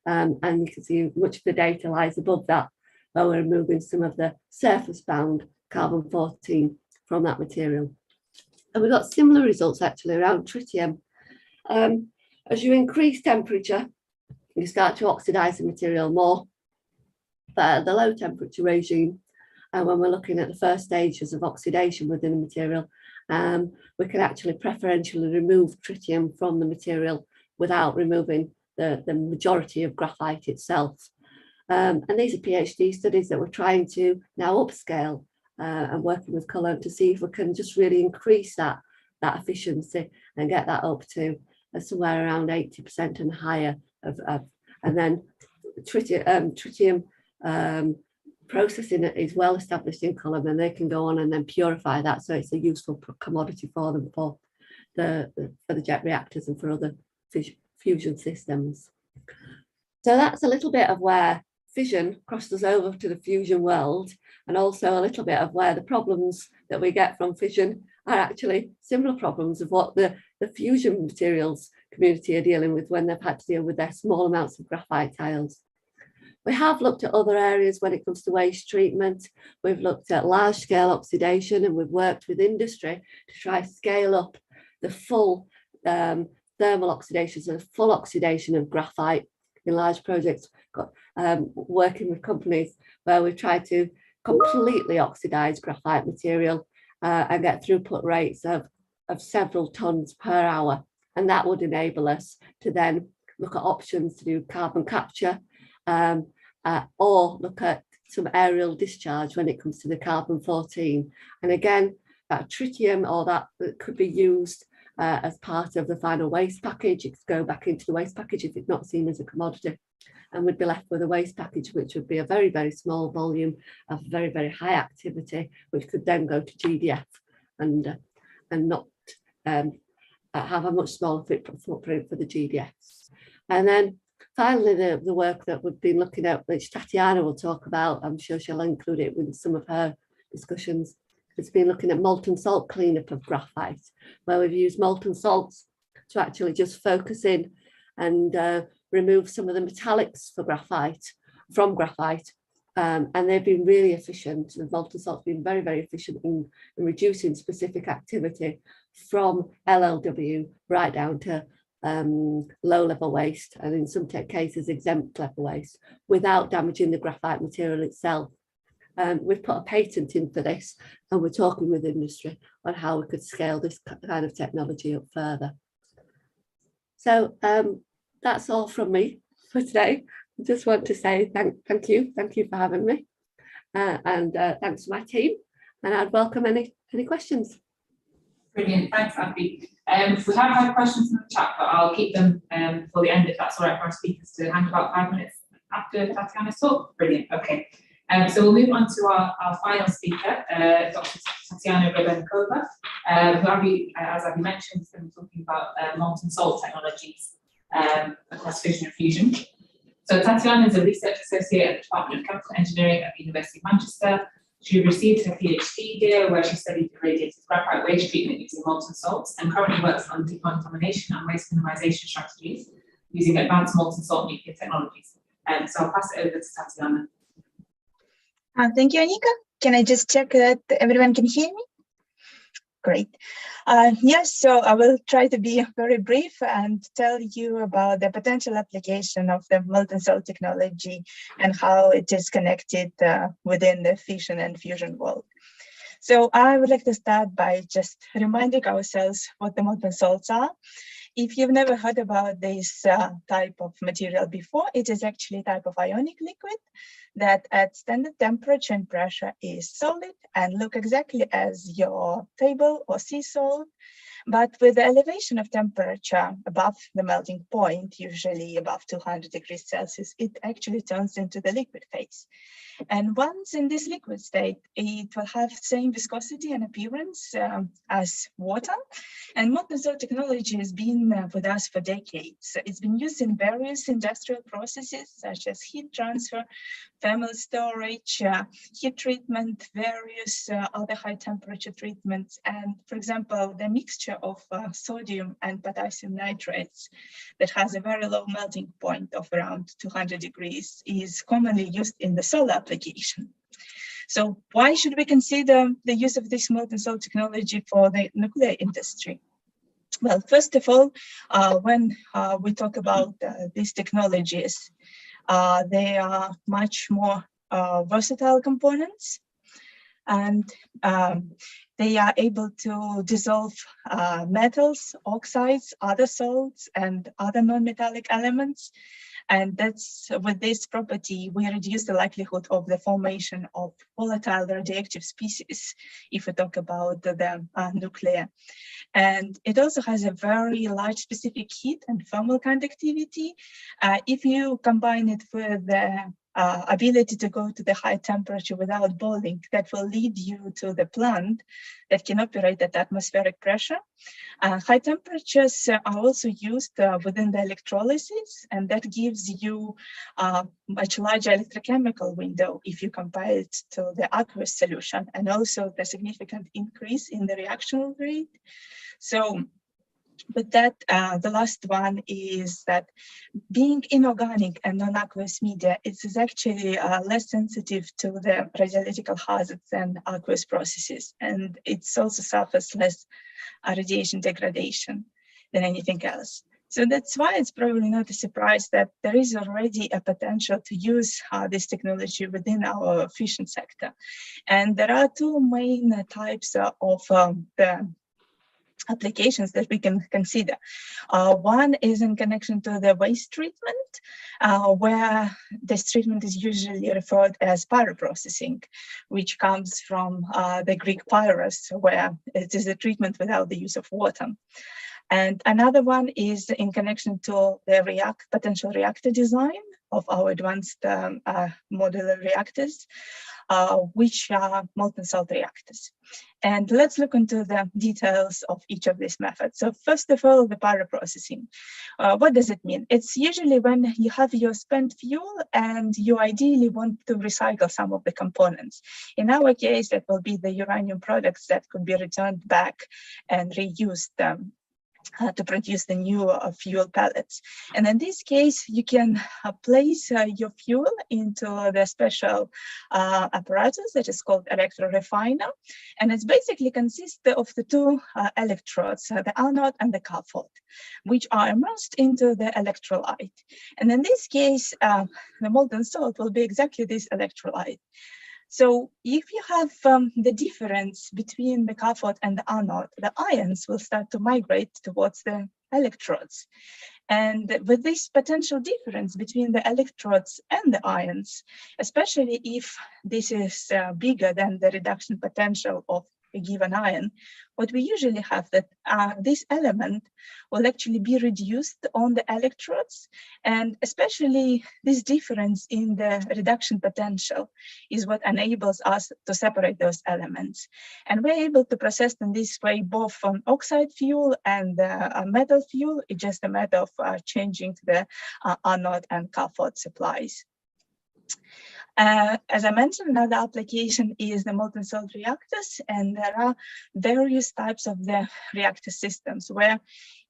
And you can see much of the data lies above that, where we're removing some of the surface-bound carbon-14 from that material. And we've got similar results actually around tritium. As you increase temperature, you start to oxidize the material more. But at the low temperature regime, when we're looking at the first stages of oxidation within the material, we can actually preferentially remove tritium from the material without removing the majority of graphite itself. And these are PhD studies that we're trying to now upscale and working with Cologne to see if we can just really increase that efficiency and get that up to somewhere around 80% and higher. And then tritium processing is well established in Cologne, and they can go on and then purify that, so it's a useful commodity for them for the jet reactors and for other fusion systems. So that's a little bit of where fission crossed us over to the fusion world, and also a little bit of where the problems that we get from fission are actually similar problems of what the fusion materials community are dealing with when they've had to deal with their small amounts of graphite tiles. We have looked at other areas when it comes to waste treatment. We've looked at large scale oxidation, and we've worked with industry to try to scale up the full thermal oxidation, so the full oxidation of graphite in large projects, working with companies where we've tried to completely oxidize graphite material and get throughput rates of several tons per hour. And that would enable us to then look at options to do carbon capture, or look at some aerial discharge when it comes to the carbon-14. And again, that tritium or that could be used as part of the final waste package. It could go back into the waste package if it's not seen as a commodity. And we'd be left with a waste package, which would be a very, very small volume of very, very high activity, which could then go to GDF and not have a much smaller footprint for the GDFs. And then finally, the work that we've been looking at, which Tatiana will talk about, I'm sure she'll include it with some of her discussions, it's been looking at molten salt cleanup of graphite, where we've used molten salts to actually just focus in and remove some of the metallics from graphite. And they've been really efficient. The molten salt's been very, very efficient in reducing specific activity from LLW right down to low-level waste, and in some cases exempt level waste, without damaging the graphite material itself. We've put a patent in for this, and we're talking with industry on how we could scale this kind of technology up further. So that's all from me for today. I just want to say thank you for having me, and thanks to my team, and I'd welcome any questions. Brilliant, thanks Abbie. We have had questions in the chat, but I'll keep them for the end if that's all right for our speakers to hand about 5 minutes after Tatiana's talk. Brilliant, okay. So we'll move on to our final speaker, Dr. Tatiana Grebennikova, who Abbie, as Abbie mentioned, is going to be talking about molten salt technologies across fission and fusion. So Tatiana is a research associate at the Department of Chemical Engineering at the University of Manchester. She received her PhD here, where she studied irradiated graphite waste treatment using molten salts, and currently works on decontamination and waste minimization strategies using advanced molten salt nuclear technologies. So I'll pass it over to Tatiana. Thank you, Anika. Can I just check that everyone can hear me? Great. Yes, so I will try to be very brief and tell you about the potential application of the molten salt technology and how it is connected within the fission and fusion world. So I would like to start by just reminding ourselves what the molten salts are. If you've never heard about this type of material before, it is actually a type of ionic liquid that at standard temperature and pressure is solid and look exactly as your table or sea salt, But with the elevation of temperature above the melting point, usually above 200 degrees Celsius, it actually turns into the liquid phase. And once in this liquid state, it will have same viscosity and appearance as water. And molten salt technology has been with us for decades. It's been used in various industrial processes, such as heat transfer, thermal storage, heat treatment, various other high temperature treatments. And for example, the mixture of sodium and potassium nitrates that has a very low melting point of around 200 degrees is commonly used in the solar application. So why should we consider the use of this molten salt technology for the nuclear industry? Well, first of all, when we talk about these technologies, they are much more versatile components, and they are able to dissolve metals, oxides, other salts, and other non-metallic elements. And that's with this property, we reduce the likelihood of the formation of volatile radioactive species, if we talk about the nuclear. And it also has a very large specific heat and thermal conductivity. If you combine it with the ability to go to the high temperature without boiling, that will lead you to the plant that can operate at atmospheric pressure. High temperatures are also used within the electrolysis, and that gives you a much larger electrochemical window if you compare it to the aqueous solution, and also the significant increase in the reaction rate. So with that, the last one is that being inorganic and non-aqueous media, it is actually less sensitive to the radiological hazards and aqueous processes. And it also suffers less radiation degradation than anything else. So that's why it's probably not a surprise that there is already a potential to use this technology within our fission sector. And there are two main types of the applications that we can consider. One is in connection to the waste treatment, where this treatment is usually referred as pyroprocessing, which comes from the Greek pyros, where it is a treatment without the use of water. And another one is in connection to the potential reactor design of our advanced modular reactors, which are molten salt reactors. And let's look into the details of each of these methods. So first of all, the pyroprocessing. What does it mean? It's usually when you have your spent fuel and you ideally want to recycle some of the components. In our case, that will be the uranium products that could be returned back and reused to produce the new fuel pellets. And in this case, you can place your fuel into the special apparatus that is called electro-refiner. And it basically consists of the two electrodes, the anode and the cathode, which are immersed into the electrolyte. And in this case, the molten salt will be exactly this electrolyte. So if you have the difference between the cathode and the anode, the ions will start to migrate towards the electrodes. And with this potential difference between the electrodes and the ions, especially if this is bigger than the reduction potential of a given ion, what we usually have that this element will actually be reduced on the electrodes, and especially this difference in the reduction potential is what enables us to separate those elements. And we're able to process in this way both oxide fuel and metal fuel. It's just a matter of changing the anode and cathode supplies. As I mentioned, another application is the molten salt reactors, and there are various types of the reactor systems where,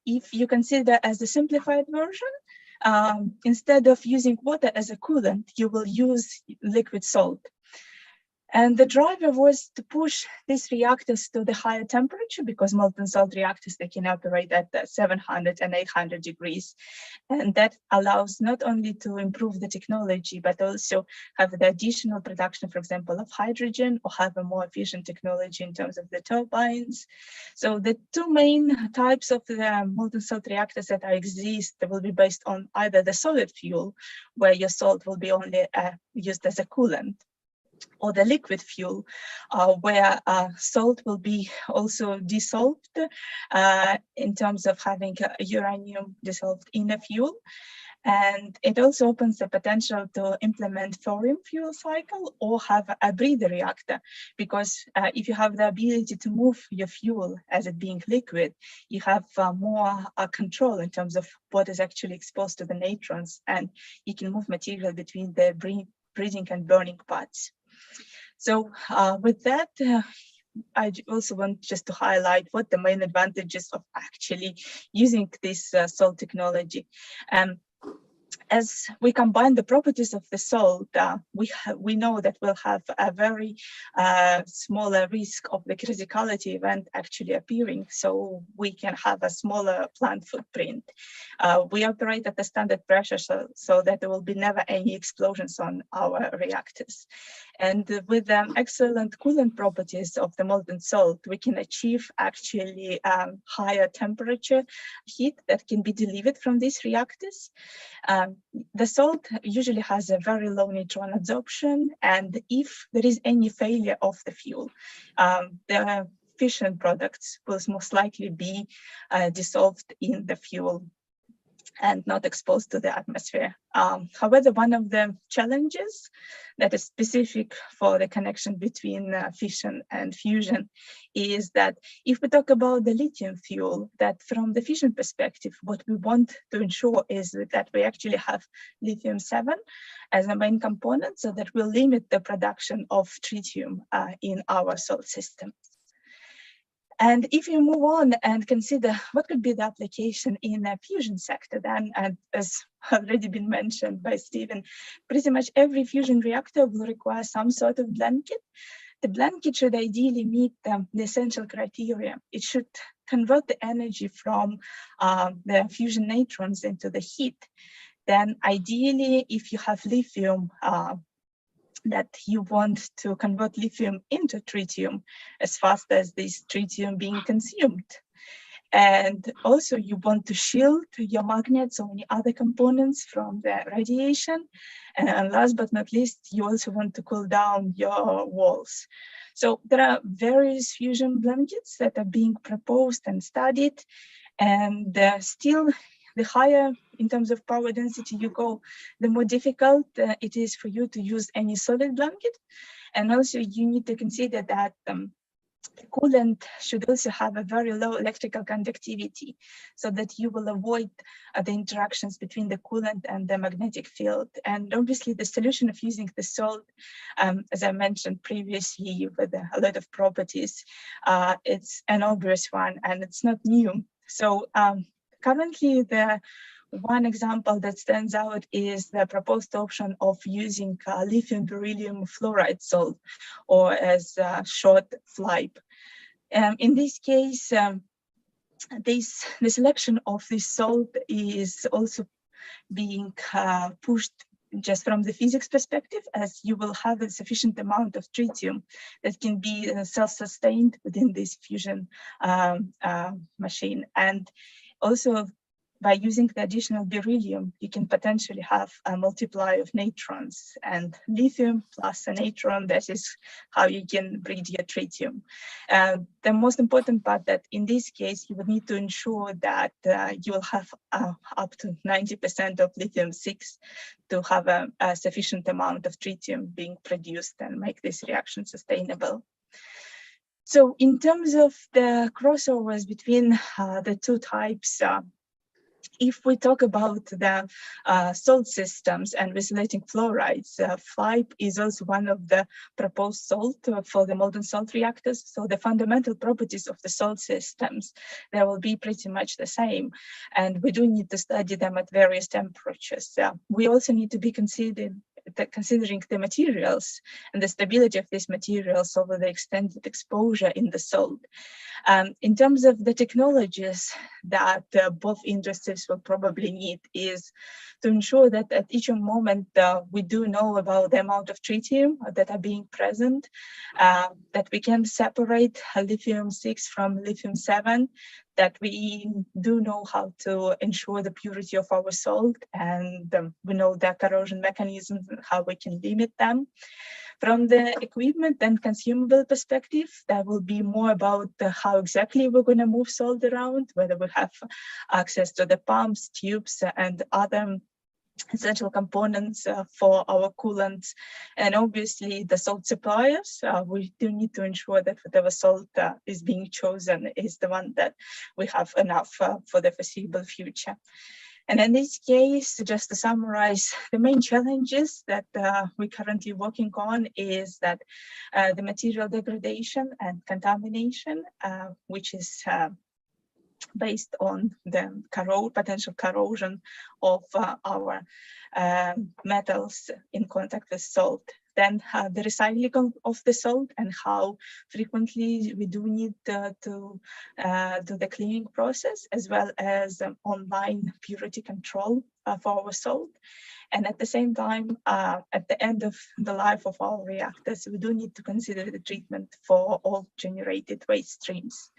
if you consider as the simplified version, instead of using water as a coolant, you will use liquid salt. And the driver was to push these reactors to the higher temperature, because molten salt reactors, they can operate at 700 and 800 degrees. And that allows not only to improve the technology, but also have the additional production, for example, of hydrogen, or have a more efficient technology in terms of the turbines. So the two main types of the molten salt reactors that exist will be based on either the solid fuel, where your salt will be only used as a coolant, or the liquid fuel, where salt will be also dissolved in terms of having uranium dissolved in a fuel. And it also opens the potential to implement thorium fuel cycle or have a breeder reactor, because if you have the ability to move your fuel as it being liquid, you have more control in terms of what is actually exposed to the neutrons, and you can move material between the breeding and burning parts. So with that, I also want just to highlight what the main advantages of actually using this salt technology. As we combine the properties of the salt, we know that we'll have a very smaller risk of the criticality event actually appearing, so we can have a smaller plant footprint. We operate at the standard pressure, so that there will be never any explosions on our reactors. And with the excellent coolant properties of the molten salt, we can achieve actually higher temperature heat that can be delivered from these reactors. The salt usually has a very low neutron absorption, and if there is any failure of the fuel, the fission products will most likely be dissolved in the fuel and not exposed to the atmosphere. However, one of the challenges that is specific for the connection between fission and fusion is that if we talk about the lithium fuel, that from the fission perspective, what we want to ensure is that we actually have lithium-7 as a main component, so that will limit the production of tritium in our salt system. And if you move on and consider what could be the application in the fusion sector, then, and as already been mentioned by Stephen, pretty much every fusion reactor will require some sort of blanket. The blanket should ideally meet the essential criteria. It should convert the energy from the fusion neutrons into the heat. Then ideally, if you have lithium, that you want to convert lithium into tritium as fast as this tritium being consumed. And also you want to shield your magnets or any other components from the radiation. And last but not least, you also want to cool down your walls. So there are various fusion blankets that are being proposed and studied, and still the higher in terms of power density you go, the more difficult it is for you to use any solid blanket. And also you need to consider that the coolant should also have a very low electrical conductivity, so that you will avoid the interactions between the coolant and the magnetic field. And obviously the solution of using the salt, as I mentioned previously, with a lot of properties, it's an obvious one and it's not new. So currently, the one example that stands out is the proposed option of using lithium beryllium fluoride salt, or as short FLIBE. In this case, the selection of this salt is also being pushed just from the physics perspective, as you will have a sufficient amount of tritium that can be self-sustained within this fusion machine. And also, by using the additional beryllium, you can potentially have a multiply of neutrons, and lithium plus a neutron, that is how you can breed your tritium. The most important part that in this case, you would need to ensure that you will have up to 90% of lithium-6 to have a sufficient amount of tritium being produced and make this reaction sustainable. So in terms of the crossovers between the two types, if we talk about the salt systems and resonating fluorides, FLIBE is also one of the proposed salt for the molten salt reactors. So the fundamental properties of the salt systems, they will be pretty much the same. And we do need to study them at various temperatures. We also need to be considering the materials and the stability of these materials over the extended exposure in the salt. In terms of the technologies that both industries will probably need is to ensure that at each moment we do know about the amount of tritium that are being present, that we can separate lithium-6 from lithium-7, that we do know how to ensure the purity of our salt, and we know the corrosion mechanisms and how we can limit them. From the equipment and consumable perspective, that will be more about how exactly we're going to move salt around, whether we have access to the pumps, tubes, and other essential components for our coolants. And obviously the salt suppliers, we do need to ensure that whatever salt is being chosen is the one that we have enough for the foreseeable future. And in this case, just to summarize, the main challenges that we're currently working on is that the material degradation and contamination, which is based on the potential corrosion of our metals in contact with salt. Then the recycling of the salt and how frequently we do need to do the cleaning process, as well as online purity control for our salt. And at the same time, at the end of the life of our reactors, we do need to consider the treatment for all generated waste streams.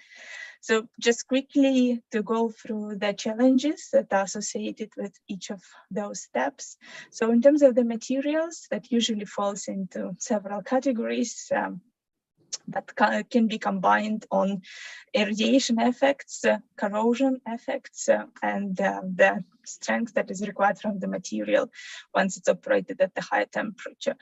So just quickly to go through the challenges that are associated with each of those steps. So in terms of the materials, that usually falls into several categories that can be combined on irradiation effects, corrosion effects, and the strength that is required from the material once it's operated at the high temperature.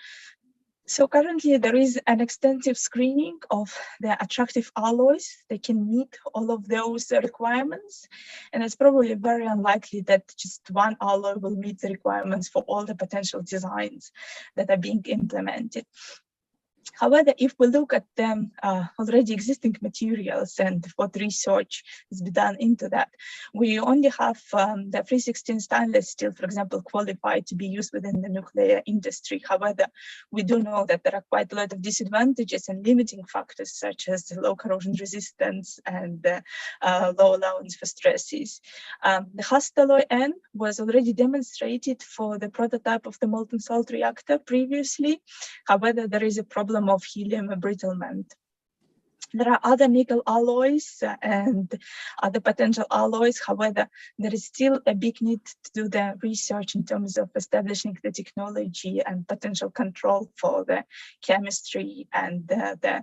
So currently there is an extensive screening of the attractive alloys that can meet all of those requirements. And it's probably very unlikely that just one alloy will meet the requirements for all the potential designs that are being implemented. However, if we look at the already existing materials and what research has been done into that, we only have the 316 stainless steel, for example, qualified to be used within the nuclear industry. However, we do know that there are quite a lot of disadvantages and limiting factors, such as low corrosion resistance and low allowance for stresses. The Hast alloy N was already demonstrated for the prototype of the molten salt reactor previously. However, there is a problem of helium embrittlement. There are other nickel alloys and other potential alloys. However, there is still a big need to do the research in terms of establishing the technology and potential control for the chemistry and the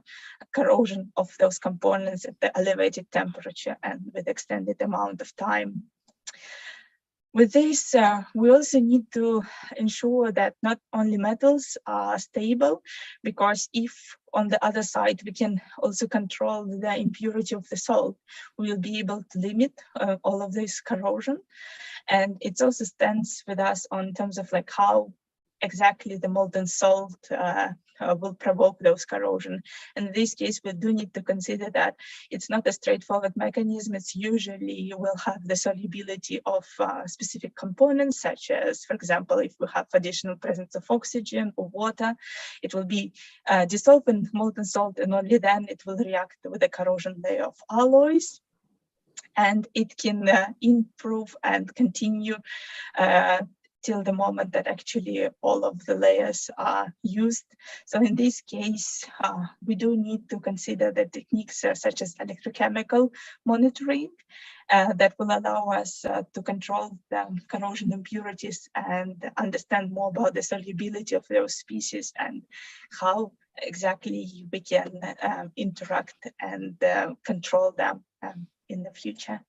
corrosion of those components at the elevated temperature and with extended amount of time. With this, we also need to ensure that not only metals are stable, because if on the other side we can also control the impurity of the salt, we will be able to limit all of this corrosion. And it also stands with us on terms of like how exactly the molten salt will provoke those corrosion. In this case, we do need to consider that it's not a straightforward mechanism. It's usually will have the solubility of specific components, such as, for example, if we have additional presence of oxygen or water, it will be dissolved in molten salt, and only then it will react with the corrosion layer of alloys. And it can improve and continue till the moment that actually all of the layers are used. So in this case, we do need to consider the techniques such as electrochemical monitoring that will allow us to control the corrosion impurities and understand more about the solubility of those species and how exactly we can interact and control them in the future.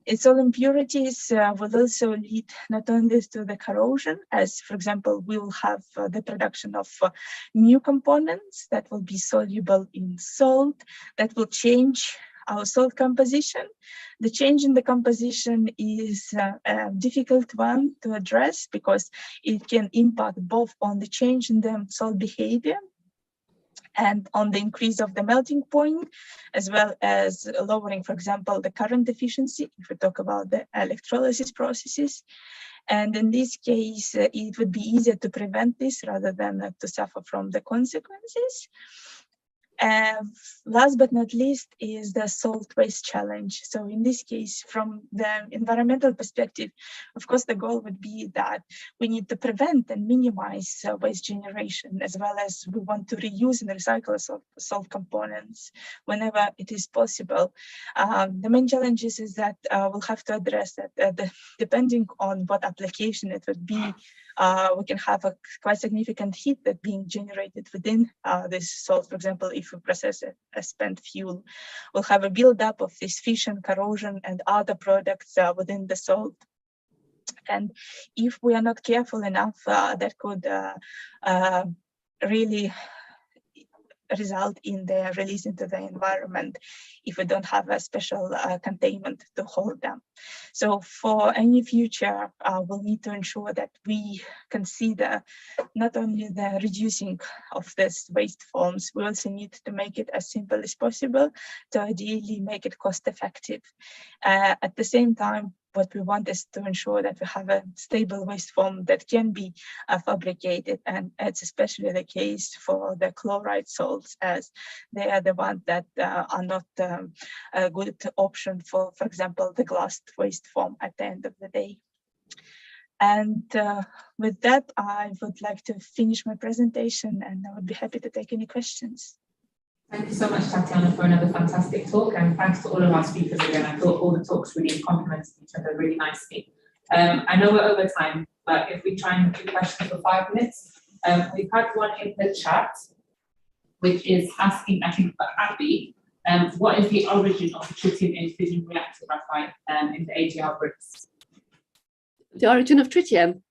Its all impurities will also lead not only to the corrosion, as for example, we will have the production of new components that will be soluble in salt, that will change our salt composition. The change in the composition is a difficult one to address because it can impact both on the change in the salt behavior and on the increase of the melting point, as well as lowering, for example, the current efficiency, if we talk about the electrolysis processes. And in this case, it would be easier to prevent this rather than to suffer from the consequences. Last but not least is the salt waste challenge. So in this case, from the environmental perspective, of course, the goal would be that we need to prevent and minimize waste generation, as well as we want to reuse and recycle salt components whenever it is possible. The main challenges is that we'll have to address that depending on what application it would be. We can have a quite significant heat that being generated within this salt. For example, if we process a spent fuel, we'll have a buildup of this fission, corrosion, and other products within the salt. And if we are not careful enough, that could really result in their release into the environment if we don't have a special containment to hold them. So for any future, we'll need to ensure that we consider not only the reducing of these waste forms, we also need to make it as simple as possible to ideally make it cost effective. At the same time, what we want is to ensure that we have a stable waste form that can be fabricated, and it's especially the case for the chloride salts, as they are the ones that are not a good option for example, the glass waste form at the end of the day. And with that, I would like to finish my presentation, and I would be happy to take any questions. Thank you so much, Tatiana, for another fantastic talk, and thanks to all of our speakers again. I thought all the talks really complemented each other really nicely. I know we're over time, but if we try and do questions for 5 minutes, we've had one in the chat, which is asking, I think, for Abbie, what is the origin of the tritium in fission reactor graphite in the AGR bricks? The origin of tritium?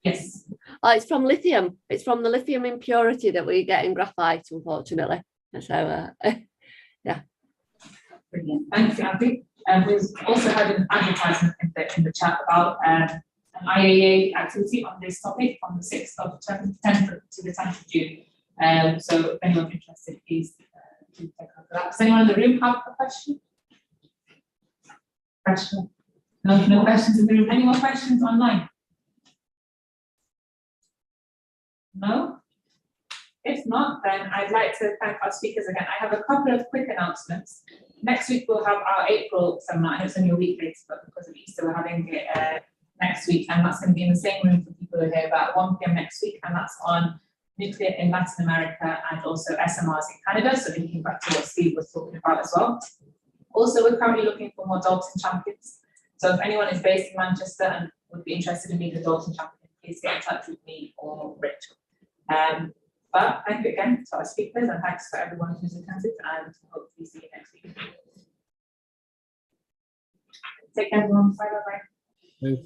Yes. Oh, it's from lithium. It's from the lithium impurity that we get in graphite, unfortunately. So, yeah. Brilliant. Thank you, Abbie. We've also had an advertisement in the chat about an IAA activity on this topic from the 6th of 10th to the 10th of June. So if anyone's interested, please do take a look at that. Does anyone in the room have a question? No questions in the room. Any more questions online? No? If not, then I'd like to thank our speakers again. I have a couple of quick announcements. Next week, we'll have our April seminar. It's only a week later, but because of Easter, we're having it next week. And that's going to be in the same room for people who are here about 1 p.m. next week. And that's on nuclear in Latin America and also SMRs in Canada. So linking back to what Steve was talking about as well. Also, we're currently looking for more Dalton champions. So if anyone is based in Manchester and would be interested in being a Dalton champion, please get in touch with me or Rachel. But thank you again to our speakers, and thanks for everyone who's attended, and hopefully see you next week. Take care, everyone. Bye bye. Thanks,